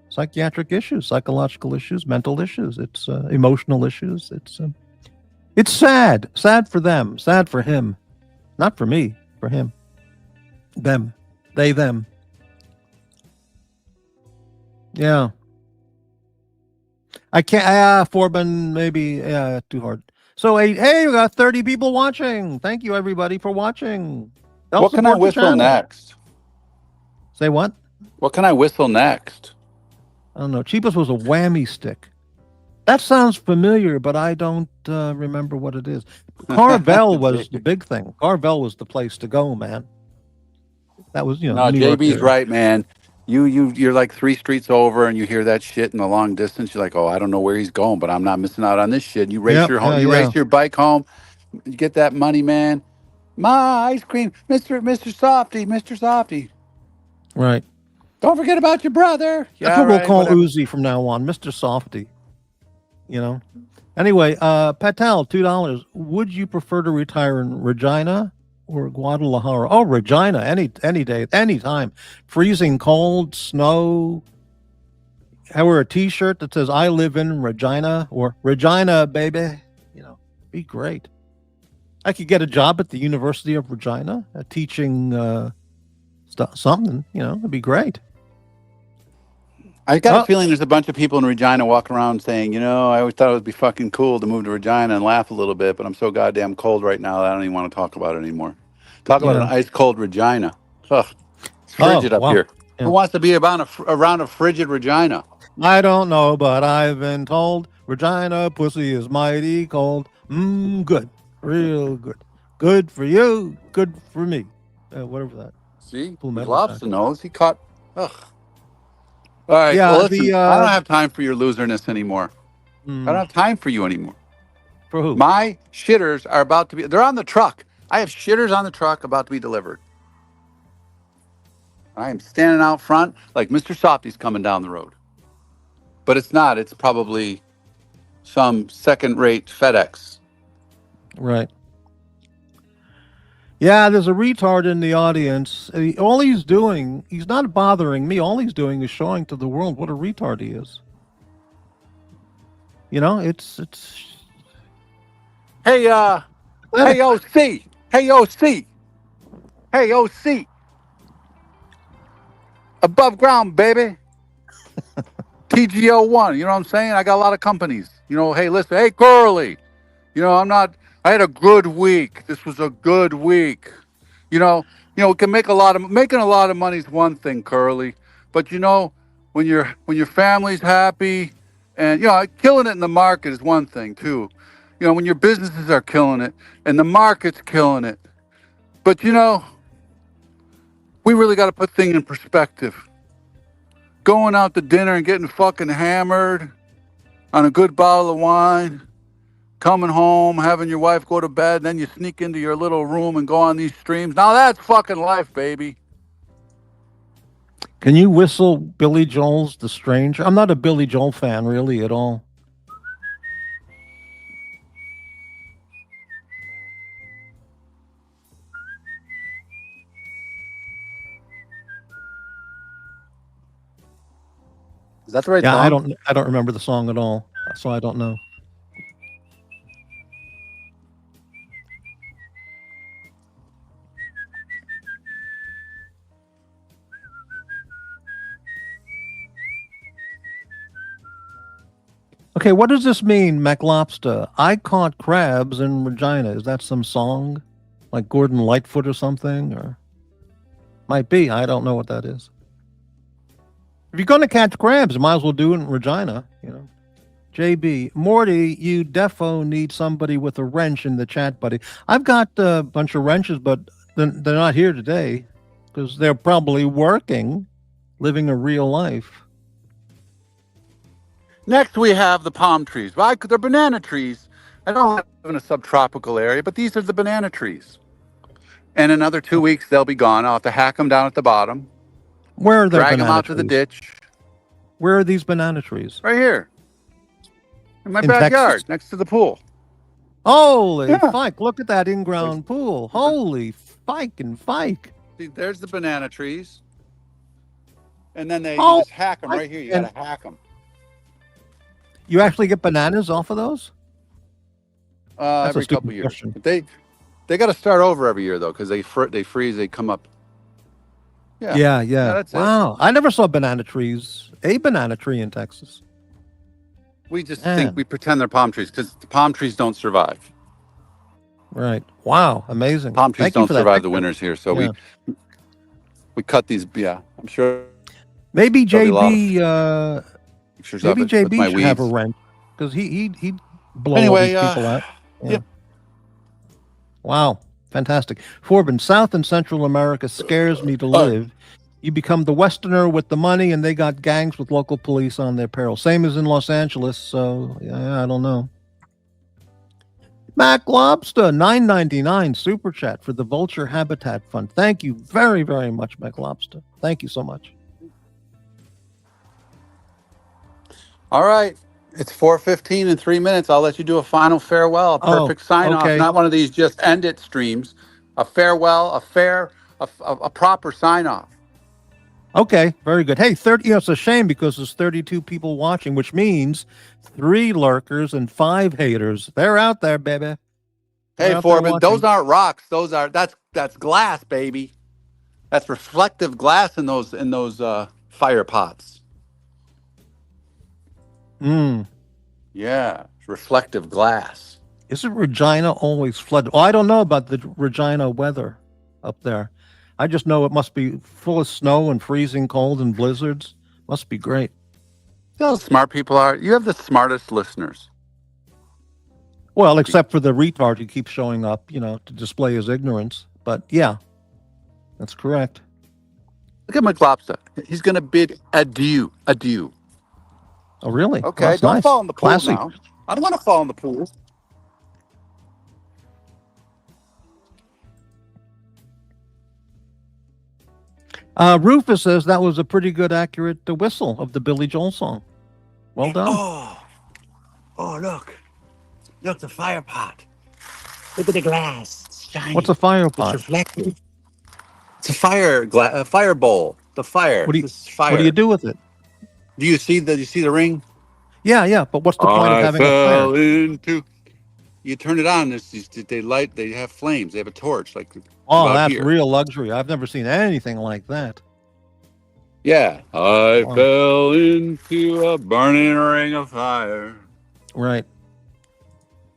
psychiatric issues, psychological issues, mental issues. It's emotional issues. It's sad for them, sad for him, not for me, for him, them, they, them. Yeah. I can't, Forbin, maybe, too hard. So, hey, we got 30 people watching. Thank you, everybody, for watching. What can I whistle next? Say what? What can I whistle next? I don't know. Cheapest was a whammy stick. That sounds familiar, but I don't remember what it is. Carvel was the big thing. Carvel was the place to go, man. That was, No, JB's right, man. You're like 3 streets over, and you hear that shit in the long distance. You're like, oh, I don't know where he's going, but I'm not missing out on this shit. You race race your bike home. You get that money, man. My ice cream, Mr. Softy, Mr. Softy. Right. Don't forget about your brother. That's what we'll call Uzi from now on, Mr. Softy. Anyway, Patel, $2. Would you prefer to retire in Regina or Guadalajara? Oh, Regina, any day, any time. Freezing cold, snow. I wear a T-shirt that says "I live in Regina" or "Regina, baby." Be great. I could get a job at the University of Regina, teaching something. It'd be great. I got a feeling there's a bunch of people in Regina walking around saying, I always thought it would be fucking cool to move to Regina and laugh a little bit, but I'm so goddamn cold right now that I don't even want to talk about it anymore. Talk about an ice cold Regina. Ugh, it's frigid up here. Yeah. Who wants to be around a frigid Regina? I don't know, but I've been told Regina pussy is mighty cold. Good. Real good. Good for you. Good for me. Whatever that See, Full Metal Lobster Jacket. knows. He caught. Ugh. All right. Well, Yeah, listen. the I don't have time for your loserness anymore. I don't mm, have time for you anymore. for who? My shitters are about to be. They're on the truck. I have shitters on the truck about to be delivered. I am standing out front like Mr. Softy's coming down the road. But it's not. It's probably some second-rate FedEx. Right. Yeah, there's a retard in the audience. All he's doing, he's not bothering me. All he's doing is showing to the world what a retard he is. You know, it's Hey, hey, OC. Hey, OC. Hey, OC. Above ground, baby. TGO1. You know what I'm saying? I got a lot of companies. You know, hey, listen. Hey, Curly. You know, I had a good week. This was a good week. You know, we can making a lot of money is one thing, Curly. But when your family's happy and killing it in the market is one thing too. When your businesses are killing it and the market's killing it. But we really got to put things in perspective. Going out to dinner and getting fucking hammered on a good bottle of wine, coming home, having your wife go to bed, and then you sneak into your little room and go on these streams. Now that's fucking life, baby. Can you whistle Billy Joel's The Stranger? I'm not a Billy Joel fan really at all. Is that the right Yeah, song? I don't remember the song at all, so I don't know. Okay, what does this mean, MacLobster? I caught crabs in Regina. Is that some song? Like Gordon Lightfoot or something? Or might be. I don't know what that is. If you're going to catch crabs, you might as well do it in Regina, you know. JB, Morty, you defo need somebody with a wrench in the chat, buddy. I've got a bunch of wrenches, but they're not here today because they're probably working, living a real life. Next, we have the palm trees. Well, they're banana trees. I don't live in a subtropical area, but these are the banana trees. And in another 2 weeks, they'll be gone. I'll have to hack them down at the bottom, Where are their drag them banana out to the trees? ditch. Where are these banana trees? Right here. In my In backyard, Texas? next to the pool. Holy Yeah. fike, look at that in-ground pool. Holy fike and fike. See, there's the banana trees. And then you Oh, just hack them right here. You got to hack them. You actually get bananas off of those? That's Every a stupid couple years. question. But they got to start over every year, though, because they freeze, they come up. Yeah. That's wow. I never saw banana trees. A banana tree in Texas. We just Man. think we pretend they're palm trees because the palm trees don't survive. Right. Wow. Amazing. Palm trees Thank you don't for that survive the picture. winters here, so Yeah. we cut these. Yeah, I'm sure Maybe there'll be a lot of JB pictures maybe of it with my JB should have a weeds. wrench because he'd blow all Anyway, these people out. yeah. Wow. Fantastic. Forbin, South and Central America scares me to live. You become the Westerner with the money, and they got gangs with local police on their peril. Same as in Los Angeles, so yeah, I don't know. Mac Lobster, $9.99 super chat for the Vulture Habitat Fund. Thank you very, very much, Mac Lobster. Thank you so much. All right. It's 4:15 in 3 minutes. I'll let you do a final farewell, a perfect sign off. okay. Not one of these just end it streams. A farewell, a proper sign off. Okay, very good. Hey, 30. It's a shame because there's 32 people watching, which means 3 lurkers and 5 haters. They're out there, baby. Hey, Forbin, those aren't rocks. That's glass, baby. That's reflective glass in those fire pots. Yeah, reflective glass. Isn't Regina always flooded? Well, I don't know about the Regina weather up there. I just know it must be full of snow and freezing cold and blizzards. Must be great. You know how smart people are? You have the smartest listeners. Well, except for the retard who keeps showing up, to display his ignorance. But yeah, that's correct. Look at McLobster. He's going to bid adieu. Adieu. Oh, really? Well, Okay, that's don't nice. fall in the pool Classy. now. I don't want to fall in the pool. Rufus says that was a pretty good, accurate whistle of the Billy Joel song. Well done. Oh, look, the fire pot. Look at the glass. It's shiny. What's a fire It's pot? reflective. It's a fire bowl. The fire. What do you, This is fire. what do you do with it? Do you see the ring? Yeah, but what's the point of having a fire? into. You turn it on. They have flames. They have a torch. Like Oh, about that's here. real luxury. I've never seen anything like that. Yeah. I Wow. fell into a burning ring of fire. Right.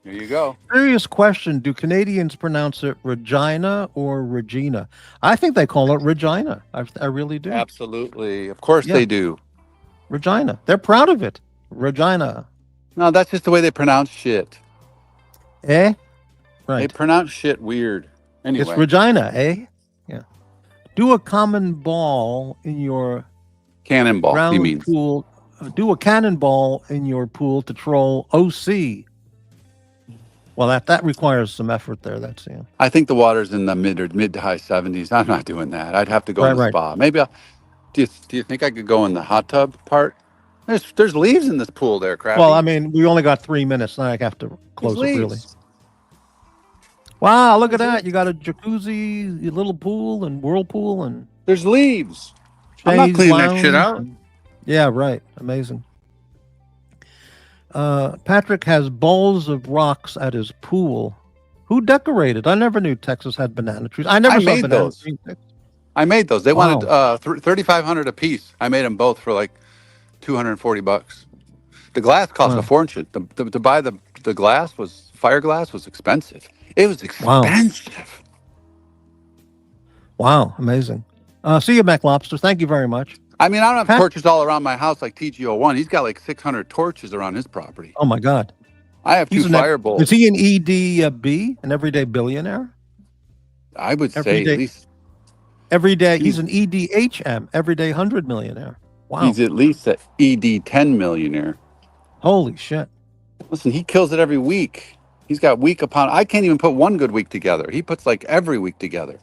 There you go. Serious question. Do Canadians pronounce it Regina or Regina? I think they call it Regina. I really do. Absolutely. Of course Yeah. they do. Regina. They're proud of it. Regina. No, that's just the way they pronounce shit. Eh? They Right. pronounce shit weird. Anyway. It's Regina, eh? Yeah. Do a common ball in your Cannonball, he round means. pool. Do a cannonball in your pool to troll OC. Well, that requires some effort there. That's yeah. I think the water's in the mid to high 70s. I'm not doing that. I'd have to go in the Right. spa. Maybe do you think I could go in the hot tub part? There's leaves in this pool there, Krabby. Well, I mean, we only got 3 minutes. Now I have to close There's it really. leaves. Wow, look at that! You got a jacuzzi, a little pool, and whirlpool, and There's leaves. I'm not chaise cleaning that shit lounge, out. and- Yeah, right. Amazing. Patrick has bowls of rocks at his pool. Who decorated? I never knew Texas had banana trees. I never I saw made banana those. trees. I made those. They Wow. wanted 3,500 a piece. I made them both for like $240. The glass cost Wow. a fortune. To buy the glass was fire glass was expensive. It was Wow. expensive. Wow, amazing. See you, Mac Lobster. Thank you very much. I mean, I don't have Pat- torches all around my house like TGO1. He's got like 600 torches around his property. Oh my God. I have He's two an- fire bowls. Is he an EDB, an everyday billionaire? I would say everyday- at least Every day, he's an EDHM, everyday 100 millionaire. Wow. he's at least an ED10 millionaire. Holy shit. Listen, he kills it every week. He's got week upon. I can't even put one good week together. He puts like every week together.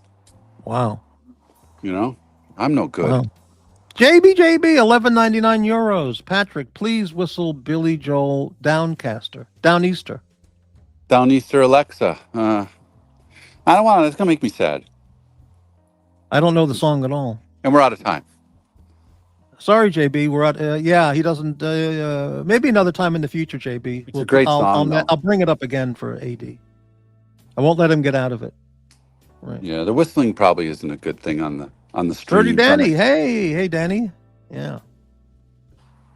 Wow. You know, I'm no good. Wow. JB, 11.99 euros. Patrick, please whistle Billy Joel Downeaster. Downeaster Alexa. I don't want to. It's gonna make me sad. I don't know the song at all. And we're out of time. Sorry, JB. We're at. Yeah, he doesn't. Maybe another time in the future, JB. It's a great song, though. I'll bring it up again for AD. I won't let him get out of it. Right. Yeah, the whistling probably isn't a good thing on the stream. Dirty Danny. Hey, Danny. Yeah.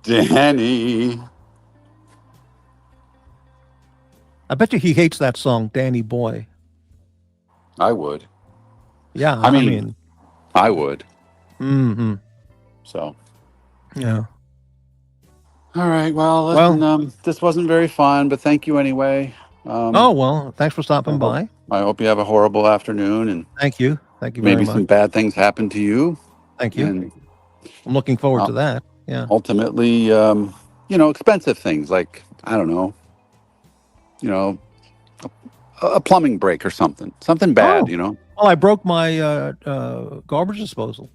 Danny. I bet you he hates that song, Danny Boy. I would. Yeah. I mean, I would. Mm-hmm. So. Yeah. All right. Well, listen, this wasn't very fun, but thank you anyway. Oh, well, thanks for stopping by. I hope you have a horrible afternoon, and Thank you. Thank you maybe very much. some bad things happen to you. Thank you. And I'm looking forward to that. Yeah. ultimately, expensive things like, I don't know, a plumbing break or something bad, Oh. Well, I broke my garbage disposal.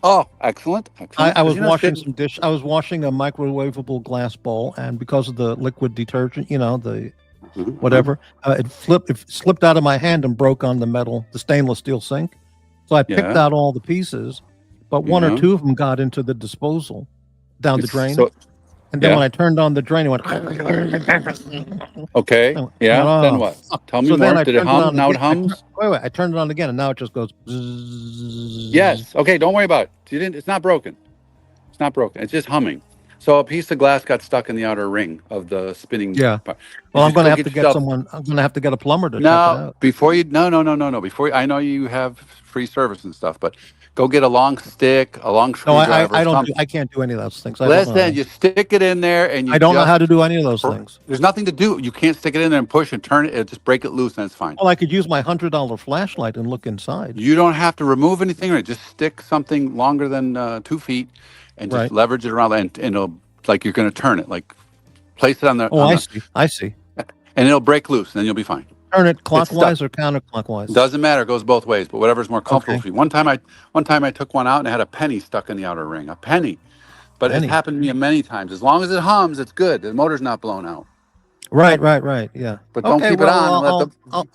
Oh, excellent. I was You know, washing shit- some dish. I was washing a microwavable glass bowl, and because of the liquid detergent, the Mhm. whatever, it slipped out of my hand and broke on the stainless steel sink. So I picked Yeah. out all the pieces, but one or Yeah. two of them got into the disposal down the It's drain. so- And then yeah. when I turned on the drain, it went. okay. Oh, Yeah. oh, Then what? Tell me So then more. I Did it turned hum? on Now it again. hums? Wait. I turned it on again, and now it just goes. Bzzz. Yes. Okay. Don't worry about it. It's not broken. It's not broken. It's just humming. So a piece of glass got stuck in the outer ring of the spinning Yeah. part. You Well, I'm just going to go have get to get yourself. someone. I'm going to have to get a plumber to check it No, out. before you. No. Before I know you have free service and stuff, but go get a long stick, a long No, screwdriver, I don't do. something. I can't do any of those things. I don't know Listen, how. you stick it in there, and you I don't know how to just. do any of those things. There's nothing to do. You can't stick it in there and push and turn it. It'll just break it loose, and it's fine. Well, I could use my $100 flashlight and look inside. You don't have to remove anything, or just stick something longer than 2 feet, and just Right. leverage it around, and it'll like you're going to turn it. Like place it on the Oh, I see. I see. and it'll break loose, and then you'll be fine. Turn it It's clockwise stuck. or counterclockwise. Doesn't matter. It goes both ways, but whatever's more comfortable Okay. for you. One time I took one out and it had a penny stuck in the outer ring. A penny. But it's Penny. happened to me many times. As long as it hums, it's good. The motor's not blown out. Right. Yeah. But don't Okay. keep it Well, on and let the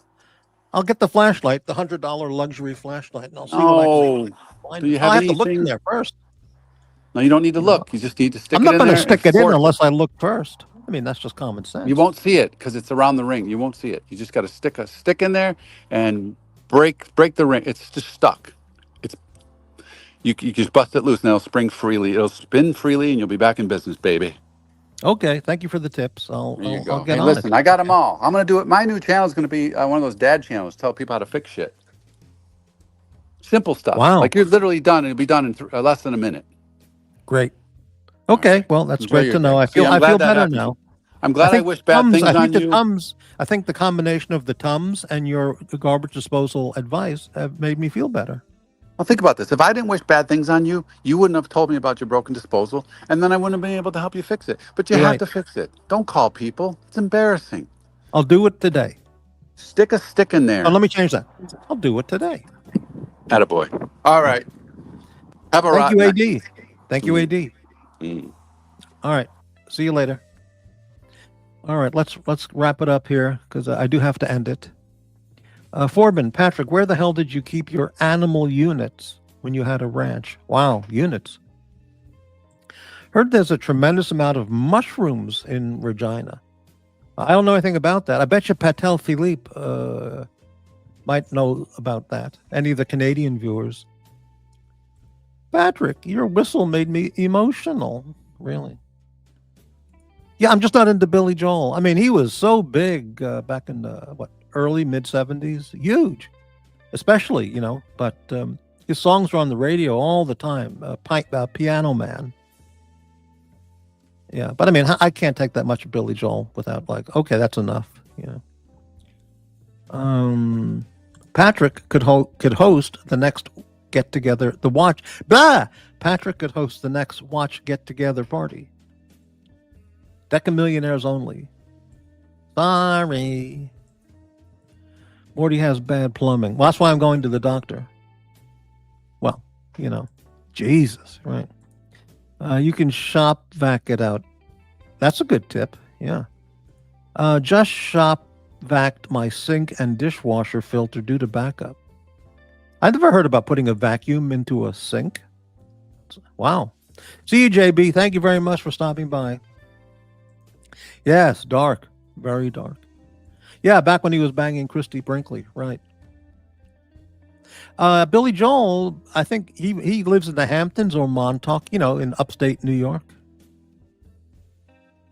I'll get the flashlight, the $100 luxury flashlight, and I'll see what I Oh, can find. do you I'll have have to look in anything? there first. No, you don't need to You know, look. You just need to stick I'm it not in going to there and stick it in force it. unless I look first. I mean, that's just common sense. You won't see it because it's around the ring. You won't see it. You just got to stick a stick in there and break the ring. It's just stuck. It's you just bust it loose and it'll spring freely. It'll spin freely and you'll be back in business, baby. Okay. Thank you for the tips. There you I'll go. get Hey, on it. listen, I got them all. I'm gonna do it. My new channel is gonna be one of those dad channels. Tell people how to fix shit. Simple stuff. Wow. Like you're literally done. It'll be done in less than a minute. Great. Okay. Well, that's Enjoy great your to know. day. I See, feel I'm I glad feel that better happened. now. I'm glad I wish bad things on you. I think the combination of the Tums and your garbage disposal advice have made me feel better. Well, think about this. If I didn't wish bad things on you, you wouldn't have told me about your broken disposal, and then I wouldn't have been able to help you fix it. But you You're have right. to fix it. Don't call people. It's embarrassing. I'll do it today. Stick a stick in there. Oh, let me change that. I'll do it today. Attaboy. All right. Have a Thank you, rotten AD. Thank you, AD. Mm. All right. See you later. All right. Let's wrap it up here because I do have to end it. Forbin, Patrick, where the hell did you keep your animal units when you had a ranch? Wow, units. Heard there's a tremendous amount of mushrooms in Regina. I don't know anything about that. I bet you Patel Philippe might know about that. Any of the Canadian viewers. Patrick, your whistle made me emotional. Really? Yeah, I'm just not into Billy Joel. I mean, he was so big back in the, early, mid-'70s. Huge. Especially, but his songs were on the radio all the time. Piano Man. Yeah, but I mean, I can't take that much of Billy Joel without okay, that's enough. Patrick could host the next get together. Patrick could host the next watch get together party. Decamillionaires only. Sorry. Morty has bad plumbing. Well, that's why I'm going to the doctor. Well, Jesus, right? You can shop vac it out. That's a good tip. Yeah. Just shop vac my sink and dishwasher filter due to backup. I've never heard about putting a vacuum into a sink. Wow. See you, JB. Thank you very much for stopping by. Yes, dark. Very dark. Yeah, back when he was banging Christy Brinkley, right. Billy Joel, I think he lives in the Hamptons or Montauk, in upstate New York.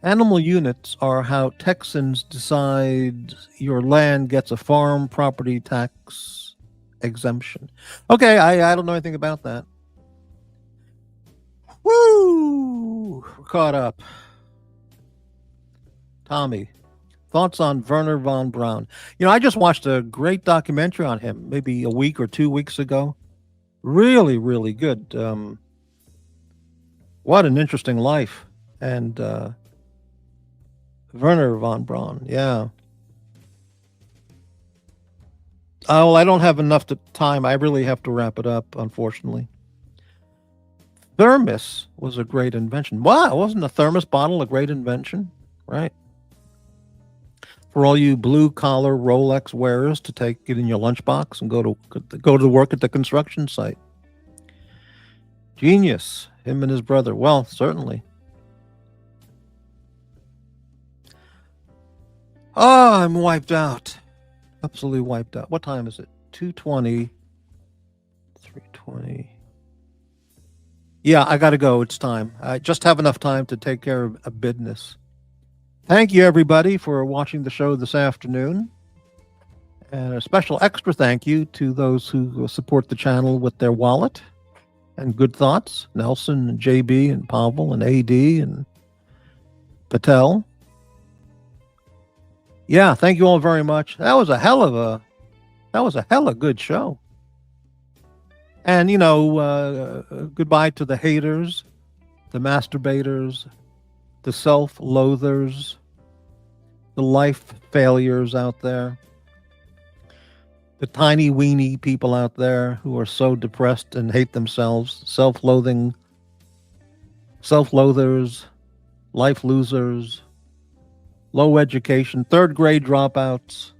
Animal units are how Texans decide your land gets a farm property tax exemption. Okay, I don't know anything about that. Woo! We're caught up. Tommy, thoughts on Werner von Braun? I just watched a great documentary on him maybe a week or 2 weeks ago. Really, really good. What an interesting life. And Werner von Braun, yeah. Oh, well, I don't have enough time. I really have to wrap it up, unfortunately. Thermos was a great invention. Wow, wasn't a thermos bottle a great invention? Right. For all you blue-collar Rolex wearers to take it in your lunchbox and go to work at the construction site. Genius, him and his brother. Well, certainly. Oh, I'm wiped out. Absolutely wiped out. What time is it? 2:20. 3:20. Yeah, I got to go. It's time. I just have enough time to take care of a business. Thank you, everybody, for watching the show this afternoon. And a special extra thank you to those who support the channel with their wallet and good thoughts. Nelson and JB and Pavel and AD and Patel. Yeah, thank you all very much. That was a hell of good show. And goodbye to the haters, the masturbators, the self-loathers, the life failures out there, the tiny weenie people out there who are so depressed and hate themselves, self-loathing, self-loathers, life losers, low education, third grade dropouts.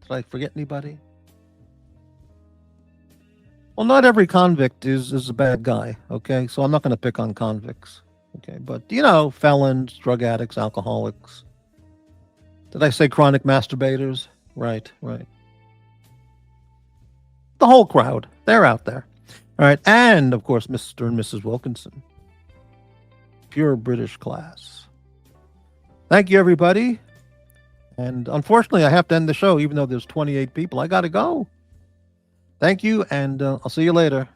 Did I forget anybody? Well, not every convict is a bad guy, okay? So I'm not going to pick on convicts, okay? But, felons, drug addicts, alcoholics. Did I say chronic masturbators? Right. The whole crowd. They're out there. All right. And, of course, Mr. and Mrs. Wilkinson. Pure British class. Thank you, everybody. And unfortunately, I have to end the show, even though there's 28 people. I got to go. Thank you, and I'll see you later.